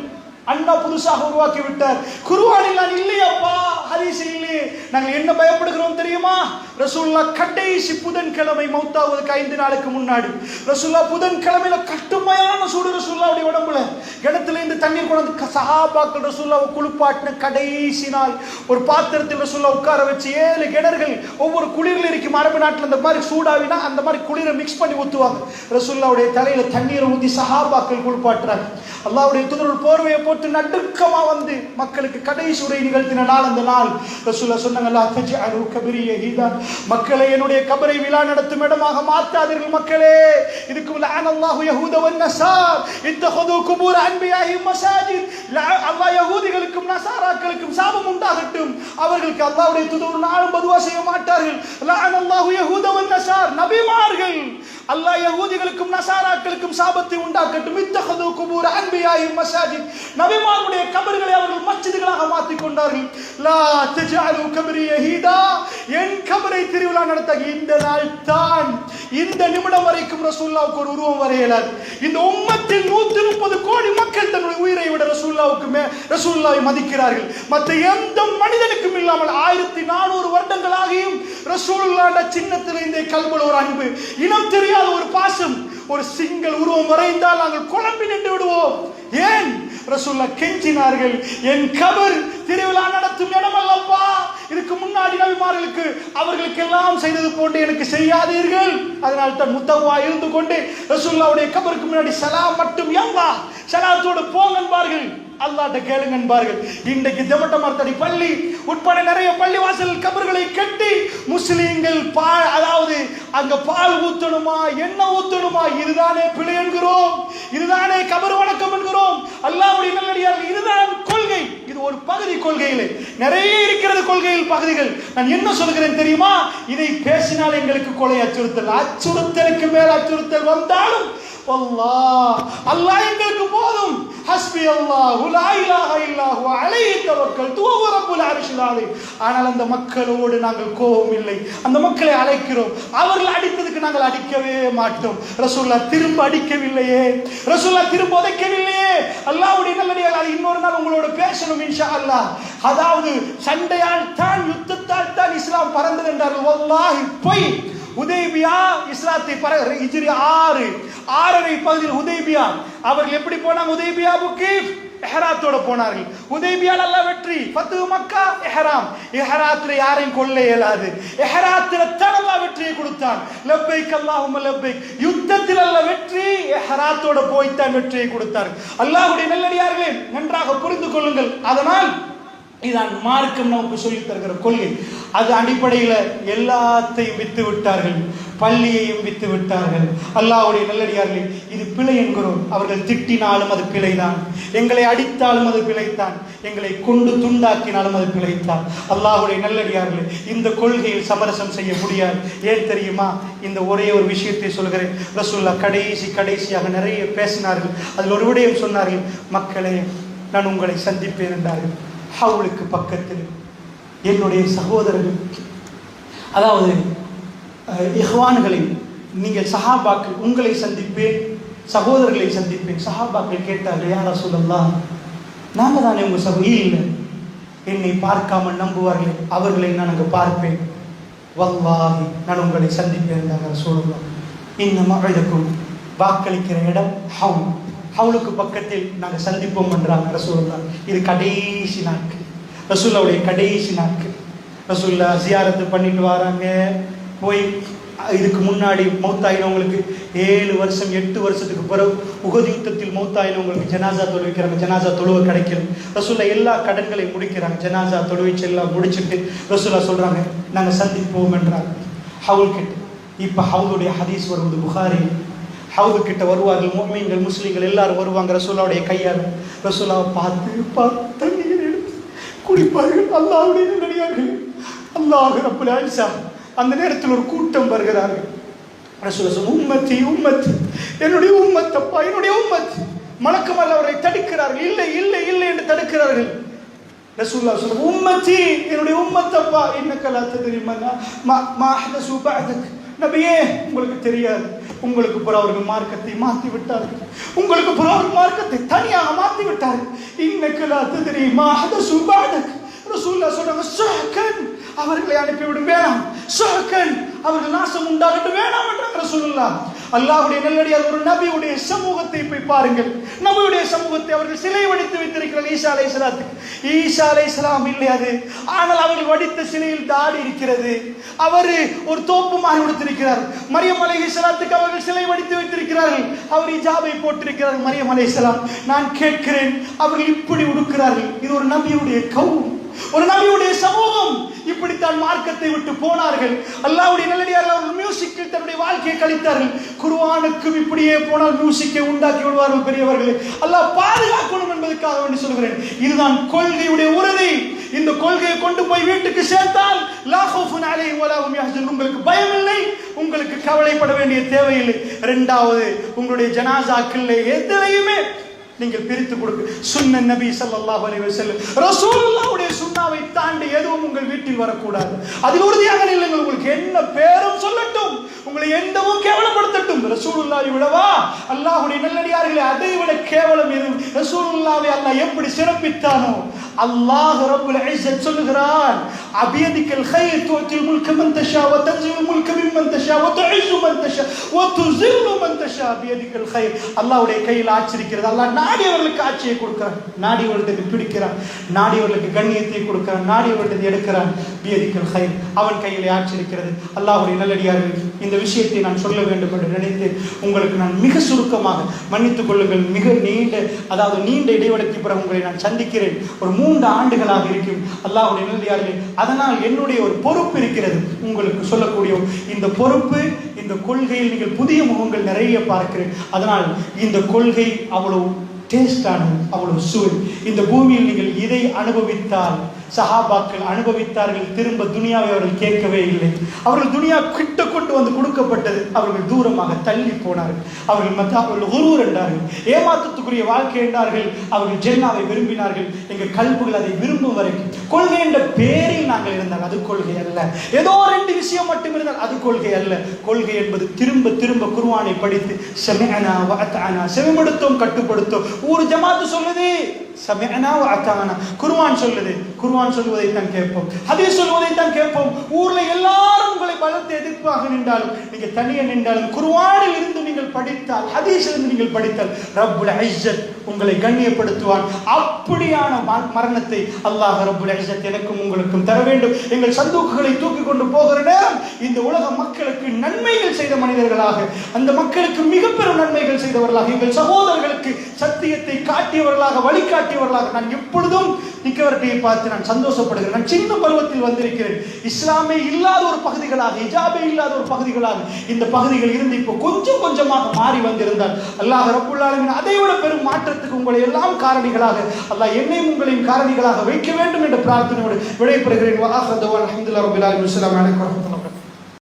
அண்ணா புதுசாக உருவாக்கி விட்டார். குர்ஆனில் நான் இல்லையப்பா, ஹதீஸ் இல்லையே. நாங்கள் என்ன பயப்படுகிறோம் தெரியுமா? ரசூலுல்லாஹ் கடைசி புதன்கிழமை மௌத்தாவதுக்கு 5 நாளுக்கு முன்னாடி ரசூலுல்லாஹ் புதன்கிழமையில கட்டுமையான சூடு ரசூலுல்லாஹ்வுடைய உடம்புல கிணத்துல இருந்து தண்ணீர் கொண்டு சஹாபாக்கள் ரசூலுல்லாஹ் குளிப்பாட்டின கடைசி நாள் ஒரு பாத்திரத்தில் ரசூலுல்லாஹ் உட்கார வச்சு 7 கிணறுகள் ஒவ்வொரு குளிரில் இருக்கும். அரபு நாட்டில் அந்த மாதிரி சூடாவினா அந்த மாதிரி குளிரை மிக்ஸ் பண்ணி ஊற்றுவாங்க. ரசூலுல்லாஹ்வுடைய தலையில தண்ணீரை ஊற்றி சஹாபாக்கள் குளிப்பாட்டுறாங்க. அல்லாஹ்வுடைய தூதர் போர்வையை போட்டு நடுக்கமா வந்து மக்களுக்கு கடைசி உரை நிகழ்த்தின நாள் அந்த நாள். ரசூலுல்லாஹ் சொன்னாங்க, லா தஜ்அலு கபரி யஹீதா, மக்களே என்னுடைய கபரை விழா நடத்தும் இடமாக மாற்றாதீர்கள். மக்களே, இதுக்கு லஅனல்லாஹு யஹூத வன் நஸார் இத்தஹது குபூர் அன்பியாஹிம் மசாஜித். அல்லாஹ் யஹூதிகளுக்கும் நஸாராக்களுக்கும் சாபம் உண்டாகட்டும். அவர்களுக்கு அல்லாஹ்வுடைய தூதர் நாளும் பதுவா செய்ய மாட்டார்கள். லஅனல்லாஹு யஹூத வன் நஸார், நபிமார்கள் அல்லாஹ் யஹூதிகளுக்கும் நஸாராக்களுக்கும் சாபத்தை உண்டாக்கட்டும். இத்தஹது குபூர் அன்பியாஹிம் மசாஜித், நபிமார்களுடைய கபர்களை அவர்கள் மஸ்ஜிதுகளாக மாற்றிக் கொண்டார்கள். லா தஜஅலு கபரி யஹீதா, என் கபரை திருவிழா நடத்த இந்த நாள் தான், இந்த நிமிடம் வரைக்கும் ரசூலுல்லாஹ்வுக்கு ஒரு உருவம் வரையலாது. இந்த உம்மத்தில் 130 கோடி மக்கள் தன்னுடைய உயிரை விட ரசூலுல்லாஹ்வை மதிக்கிறார்கள். மற்ற எந்த மனிதனுக்கும் இல்லாமல் 1400 வருடங்களாகியும் ரசூலுல்லாஹ்வுடைய சின்னத்தில் இந்த கல்புல ஒரு அன்பு, இனம் தெரியாத ஒரு பாசம். ஒரு சிங்கிள் உருவம் வரைந்தால் நாங்கள் குழம்பி நின்று விடுவோம். ஏன்? ரசூலுல்லாஹ் கெஞ்சினார்கள், என் கபர் திருவிழா நடத்தும் இடம் அல்லப்பா, இதுக்கு முன்னாடி நபிமார்களுக்கு அவர்களுக்கு எல்லாம் செய்தது போன்று எனக்கு செய்யாதீர்கள். அதனால் தான் முத்தவா இருந்து கொண்டு ரசூலுல்லாஹ்வுடைய கபருக்கு முன்னாடி சலாம் மட்டும் யல்லா சலாத்தோடு போங்க என்பார்கள். அல்லாஹ்ட்ட கேளுங்க என்பார்கள். இன்றைக்கு தெமட்டமர்த்தடி பள்ளி உட்பட நிறைய பள்ளிவாசல் கபர்களை கட்டி முஸ்லிம்கள் அதாவது அங்க பால் ஊத்தணுமா என்ன ஊத்தணுமா, இதுதானே பிழை என்கிறோம், இதுதானே கபர் வணக்கம் என்கிறோம். அல்லாஹ்வுடைய நல்லடியார்கள், இதுதான் கொள்கை. இது ஒரு பகுதி கொள்கையிலே நிறைய இருக்கிறது. கொள்கையில் பகுதிகள். நான் என்ன சொல்கிறேன் தெரியுமா? இதை பேசினால் எங்களுக்கு கொலை அச்சுறுத்தல், அச்சுறுத்தலுக்கு மேல் அச்சுறுத்தல் வந்தாலும் அல்லாஹ் எங்களுக்கு போதும். ஹஸ்பி அல்லாஹு லா இலாஹ இல்லல்லாஹு அலைஹி தவக்கல்து வ ரப்புல் அர்ஷில் அலீம். ஆனால் அந்த மக்களோடு நாங்கள் கோபம் இல்லை. அந்த மக்களை அழைக்கிறோம். அவர்கள் அடித்ததுக்கு நாங்கள் அடிக்கவே மாட்டோம். ரசூலுல்லாஹ் திரும்ப அடிக்கவில்லையே, ரசூலுல்லாஹ் திரும்ப உதைக்கவில்லையே. அல்லாஹ்வுடைய நல்லடியார்களே, அது இன்னொரு நாள் உங்களோட பேசணும் இன்ஷா அல்லாஹ். அதாவது சண்டையால் தான் யுத்தத்தால் தான் இஸ்லாம் பறந்தது என்றார்கள். வல்லாஹி பொய். ஹுதைபியா இஸ்லாத்தை ஹிஜ்ரி 6 பகுதியில் ஹுதைபியா அவர்கள் எப்படி போனாங்க? ஹுதைபியாவுக்கு இஹ்ராத்தோட போனார்கள். ஹுதைபியால அல்லாஹ் வெற்றி, ஃபத்ஹு மக்கா இஹ்ராம். இஹ்ராத்துல யாரையும் கொல்ல இயலாது. இஹ்ராத்துல தான் அல்லாஹ் வெற்றியை கொடுத்தான். லப்பைக் அல்லாஹும்ம லப்பைக். யுத்தத்தில் அல்லாஹ் வெற்றி இஹ்ராத்தோட போய் தான் வெற்றியை கொடுத்தார். அல்லாஹ்வுடைய நல்லடியார்களே, நன்றாக புரிந்து கொள்ளுங்கள். அதனால் இதான் மார்க்கம் நமக்கு சொல்லித் தருகிற கொள்கை. அது அடிப்படையில் எல்லாத்தையும் வித்து விட்டார்கள், பள்ளியையும் வித்து விட்டார்கள். அல்லாஹ்வுடைய நல்லடியார்களே, இது பிழை என்கிறோம். அவர்கள் திட்டினாலும் அது பிழைதான், எங்களை அடித்தாலும் அது பிழைத்தான், எங்களை கொண்டு துண்டாக்கினாலும் அது பிழைத்தான். அல்லாஹ்வுடைய நல்லடியார்களே, இந்த கொள்கையில் சமரசம் செய்ய முடியாது. ஏன் தெரியுமா? இந்த ஒரே ஒரு விஷயத்தை சொல்கிறேன். ரசூலுல்லாஹ் கடைசியாக நிறைய பேசினார்கள். அதில் ஒரு விடயம் சொன்னார்கள். மக்களே, நான் உங்களை சந்திப்பேன் என்றார்கள். ஹவுலுக்கு பக்கத்தில் என்னுடைய சகோதரர்கள், அதாவது இஹ்வான்களை, நீங்கள் சஹாபாக்கள், உங்களை சந்திப்பேன், சகோதரர்களை சந்திப்பேன். சஹாபாக்கள் கேட்டார்கள், யா ரசூலல்லாஹ், நாங்கள் தானே உங்கள் சகோதரி? இல்லை, என்னை பார்க்காமல் நம்புவார்கள், அவர்களை நான் அங்கு பார்ப்பேன். வல்லாஹி நான் உங்களை சந்திப்பேன் ரசூலுல்லாஹ். இன்னும் அழைக்கும் வாக்களிக்கிற இடம் ஹவுல், ஹவுலுக்கு பக்கத்தில் நாங்கள் சந்திப்போம் என்றாங்க ரசூலுல்லாஹ். இது கடைசி நாட்கள், ரசூலுல்லாஹ்வுடைய கடைசி நாட்கள். ரசூலுல்லாஹ் ஜியாரத்து பண்ணிட்டு வராங்க. போய் இதுக்கு முன்னாடி மௌத்தாயினவங்களுக்கு 7 வருஷம் 8 வருஷத்துக்கு பிறகு உஹது யுத்தத்தில் மௌத்தாயினவங்களுக்கு ஜனாசா தொழுவிக்கிறாங்க. ஜனாசா தொழுவை கிடைக்கல. ரசூலுல்லாஹ் எல்லா கடன்களையும் முடிக்கிறாங்க. ஜனாசா தொழுவிச்சு எல்லாம் முடிச்சுட்டு ரசூலுல்லாஹ் சொல்றாங்க, நாங்கள் சந்திப்போம் என்றாங்க ஹவுல் கிட்ட. இப்போ ஹவுலுடைய ஹதீஸ் வருவது புகாரி. ஹவுது கிட்ட வருவார்கள் முஃமின்கள், முஸ்லிம்கள் எல்லாரும் வருவாங்க. ரசூலுல்லாஹ்வுடைய கையால் ரசூலுல்லாஹ் பார்த்து தண்ணீர் எடுத்து குடிப்பார்கள். அல்லாஹ்வுடைய நல்லடியார்கள், அல்லாஹ் ரப்புல் ஆலமீன் அந்த நேரத்தில் ஒரு கூட்டம் வருகிறார்கள். ரசூலுல்லாஹ் சொல்றாங்க, உம்மத்தி உம்மத்தி, என்னுடைய உம்மத் அப்பா, என்னுடைய உம்மத். மலக்குமார்கள் அவரை தடுக்கிறார்கள். இல்லை இல்லை இல்லை என்று தடுக்கிறார்கள். ரசூலுல்லாஹ் சொல்றாங்க, உம்மத்தி, என்னுடைய உம்மத் அப்பா, இன்னக லா தத்ரி மா அஹ்தஸு பஅதக். நபியே, உங்களுக்கு தெரியாது, உங்களுக்கு பிறகு அவர்கள் மார்க்கத்தை மாற்றி விட்டார்கள், உங்களுக்கு பிறகு அவர்கள் மார்க்கத்தை தனியாக மாற்றி விட்டார்கள். இன்னக லா தத்ரி மா அஹ்தஸு பஅதக். ரசூலுல்லாஹ் சொல்றாங்க, ஸஹகன், அவர்களை அனுப்பிவிடும், வேணாம். ஸஹகன், அவர்கள் நாசம் உண்டாகட்டும், வேணாம் என்றாங்க ரசூலுல்லாஹ். அல்லாஹ்வுடைய நல்லடியார், ஒரு நபியுடைய சமூகத்தை போய் பாருங்கள். நபியுடைய சமூகத்தை அவர்கள் சிலை வடித்து வைத்திருக்கிறார்கள். ஈசா அலைஹிஸ்ஸலாத்துக்கு, ஈசா அலைஹிஸ்ஸலாம் இல்லை அது, ஆனால் அவர்கள் வடித்த சிலையில் தாடி இருக்கிறது. அவர் ஒரு தோப்பு மாறி உடுத்திருக்கிறார். மரியம் அலைஹிஸ்ஸலாத்துக்கு அவர்கள் சிலை வடித்து வைத்திருக்கிறார்கள். அவர் ஹிஜாபை போட்டிருக்கிறார். மரியம் அலைஹிஸ்ஸலாம், நான் கேட்கிறேன், அவர்கள் இப்படி உடுக்கிறார்கள். இது ஒரு நபியுடைய கௌம், ஒரு நபியுடைய சமூகம். இப்படித்தான் மார்க்கத்தை விட்டு போனார்கள். அல்லாஹ்வுடைய நல்லடியார்கள் அவர்கள் மியூசிக்கில் தன்னுடைய வாழ்க்கையை கழித்தார்கள். குர்ஆனுக்கு இப்படியே போனால் மியூசிக்கை உண்டாக்கி விடுவார்கள் பெரியவர்களே. அல்லாஹ் பாதுகாக்கணும் என்பதற்காக வேண்டி சொல்கிறேன். இதுதான் கொள்கையுடைய உறுதி. இந்த கொள்கையை கொண்டு போய் வீட்டுக்கு சேர்த்தால் லா ஹவுஃபுன் அலைஹிம் வலா ஹும் யஹ்சனுன், உங்களுக்கு பயம் இல்லை, உங்களுக்கு கவலைப்பட வேண்டிய தேவையில்லை. இரண்டாவது, உங்களுடைய ஜனாசாக்கள் எதிலையுமே நீங்கள் பிரித்து கொடுக்க. சுன்ன நபி ஸல்லல்லாஹு அலைஹி வஸல்லம், ரசூலுல்லாஹ்வுடைய சுன்னாவை தாண்டி எதுவும் உங்கள் வீட்டில் வரக்கூடாது. அதில் உறுதியாக நில்லுங்கள். உங்களுக்கு என்ன பேரும் சொல்லட்டும், உங்களை எந்தவும் கேவலப்படுத்தட்டும், ரசூலுல்லாஹை விடவா? அல்லாஹ்வுடைய நல்லடியார்களே, அதை விட கேவலம் எது? ரசூலுல்லாஹை அல்லாஹ் எப்படி சிறப்பித்தானோ, அல்லாஹ் ரப்புல் இஸ்ஸத் சொல்லுகிறான், அபியதிக்கல் கைர் துஅத்தில் முல்க மன் தஷா வ தன்ஸில் முல்க மிம்மன் தஷா வ துஇஸ்ஸு மன் தஷா வ துஸில்லு மன் தஷா பியதிக்கல் கைர். அல்லாஹ்வுடைய கையில் ஆட்சி இருக்கிறது. அல்லாஹ் நாடியவர்களுக்கு ஆட்சியை கொடுக்கிறான், நாடியவர்களுக்கு பிடிக்கிறான், நாடியவர்களுக்கு கண்ணியத்தை கொடுக்கிறான், நாடியவர்களுக்கு எடுக்கிறான். பியதிக்கல் கைர், அவன் கையில் ஆட்சி இருக்கிறது. அல்லாஹ்வுடைய நல்லடியார்கள், இந்த விஷயத்தை நான் சொல்ல வேண்டும் என்று நினைத்தேன். உங்களுக்கு நான் மிக சுருக்கமாக மன்னித்துக் கொள்ளுங்கள். மிக நீண்ட இடைவெளிக்கு பிறகு உங்களை நான் சந்திக்கிறேன். ஒரு 3 ஆண்டுகளாக இருக்கும். அல்லாஹ்வுடைய நல்லடியார்களே, அதனால் என்னுடைய ஒரு பொறுப்பு இருக்கிறது உங்களுக்கு சொல்லக்கூடிய. இந்த பொறுப்பு, இந்த கொள்கையில் நீங்கள் புதிய முகங்கள் நிறைய பார்க்கிறேன். அதனால் இந்த கொள்கை அவ்வளவு டேஸ்டானது, அவ்வளவு சுவை. இந்த பூமியில் நீங்கள் இதை அனுபவித்தால், சஹாபாக்கள் அனுபவித்தார்கள், திரும்ப துனியாவை அவர்கள் கேட்கவே இல்லை. அவர்கள் துனியா கிட்ட கொண்டு வந்து கொடுக்கப்பட்டது, அவர்கள் தூரமாக தள்ளி போனார்கள். அவர்கள் குரூர் என்றார்கள், ஏமாற்றத்துக்குரிய வாழ்க்கை என்றார்கள். அவர்கள் ஜென்னாவை விரும்பினார்கள். எங்கள் கல்புகள் அதை விரும்பும் வரைக்கும் கொள்கை என்ற பேரில் நாங்கள் இருந்தால் அது கொள்கை அல்ல. ஏதோ 2 விஷயம் மட்டும் இருந்தால் அது கொள்கை அல்ல. கொள்கை என்பது திரும்ப திரும்ப குர்ஆனை படித்து சமிஅனா வ அத்அனா, செவிமடுத்தோம் கட்டுப்படுத்தோம். ஒரு ஜமாத்து சொல்லுது சமிஅனா வ அத்அனா, குர்ஆன் சொல்லுது, குர்ஆன் சொல்வதை தான் கேட்போம், ஹதீஸ் சொல்வதை தான் கேட்போம். ஊர்ல எல்லாரும் உங்களை பலத்தை எதிர்ப்பாக நின்றாலும், நீங்க தனியே நின்றாலும், குர்ஆனில் இருந்து நீங்கள் படித்தால், ஹதீஸில் இருந்து நீங்கள் படித்தால், ரப்புல் இஸ்ஸத் உங்களை கண்ணியப்படுத்துவான். அப்படியான மரணத்தை அல்லாஹ் ரப்புல் இஸ்ஸத் எனக்கும் உங்களுக்கும் தர வேண்டும். எங்கள் சந்தூக்குகளை தூக்கி கொண்டு போகிற நேரம் இந்த உலக மக்களுக்கு நன்மைகள் செய்த மனிதர்களாக, அந்த மக்களுக்கு மிக பெரும் நன்மைகள் செய்தவர்களாக, எங்கள் சகோதரர்களுக்கு சத்தியத்தை காட்டியவர்களாக, வழிகாட்டியவர்களாக நான் எப்பொழுதும் நிக்கவர்களை பார்த்து நான் சந்தோஷப்படுகிறேன். நான் சின்ன பருவத்தில் வந்திருக்கிறேன். இஸ்லாமே இல்லாத ஒரு பகுதிகளாக, ஹிஜாபே இல்லாத ஒரு பகுதிகளாக இந்த பகுதிகள் இருந்து இப்போ கொஞ்சம் கொஞ்சமாக மாறி வந்திருந்தால், அல்லாஹ் ரப்புல் ஆலமீன் அதை விட பெரும் மாற்றத்துக்கு உங்களை எல்லாம் காரணிகளாக, அல்லாஹ் என்னையும் உங்களையும் காரணிகளாக வைக்க வேண்டும் என்ற பிரார்த்தனையோடு விடைபெறுகிறேன். வஆஹிரு தஅவானா அல்ஹம்துலில்லாஹி ரப்பில் ஆலமீன். அஸ்ஸலாமு அலைக்கும் வரஹ்மத்துல்லாஹி.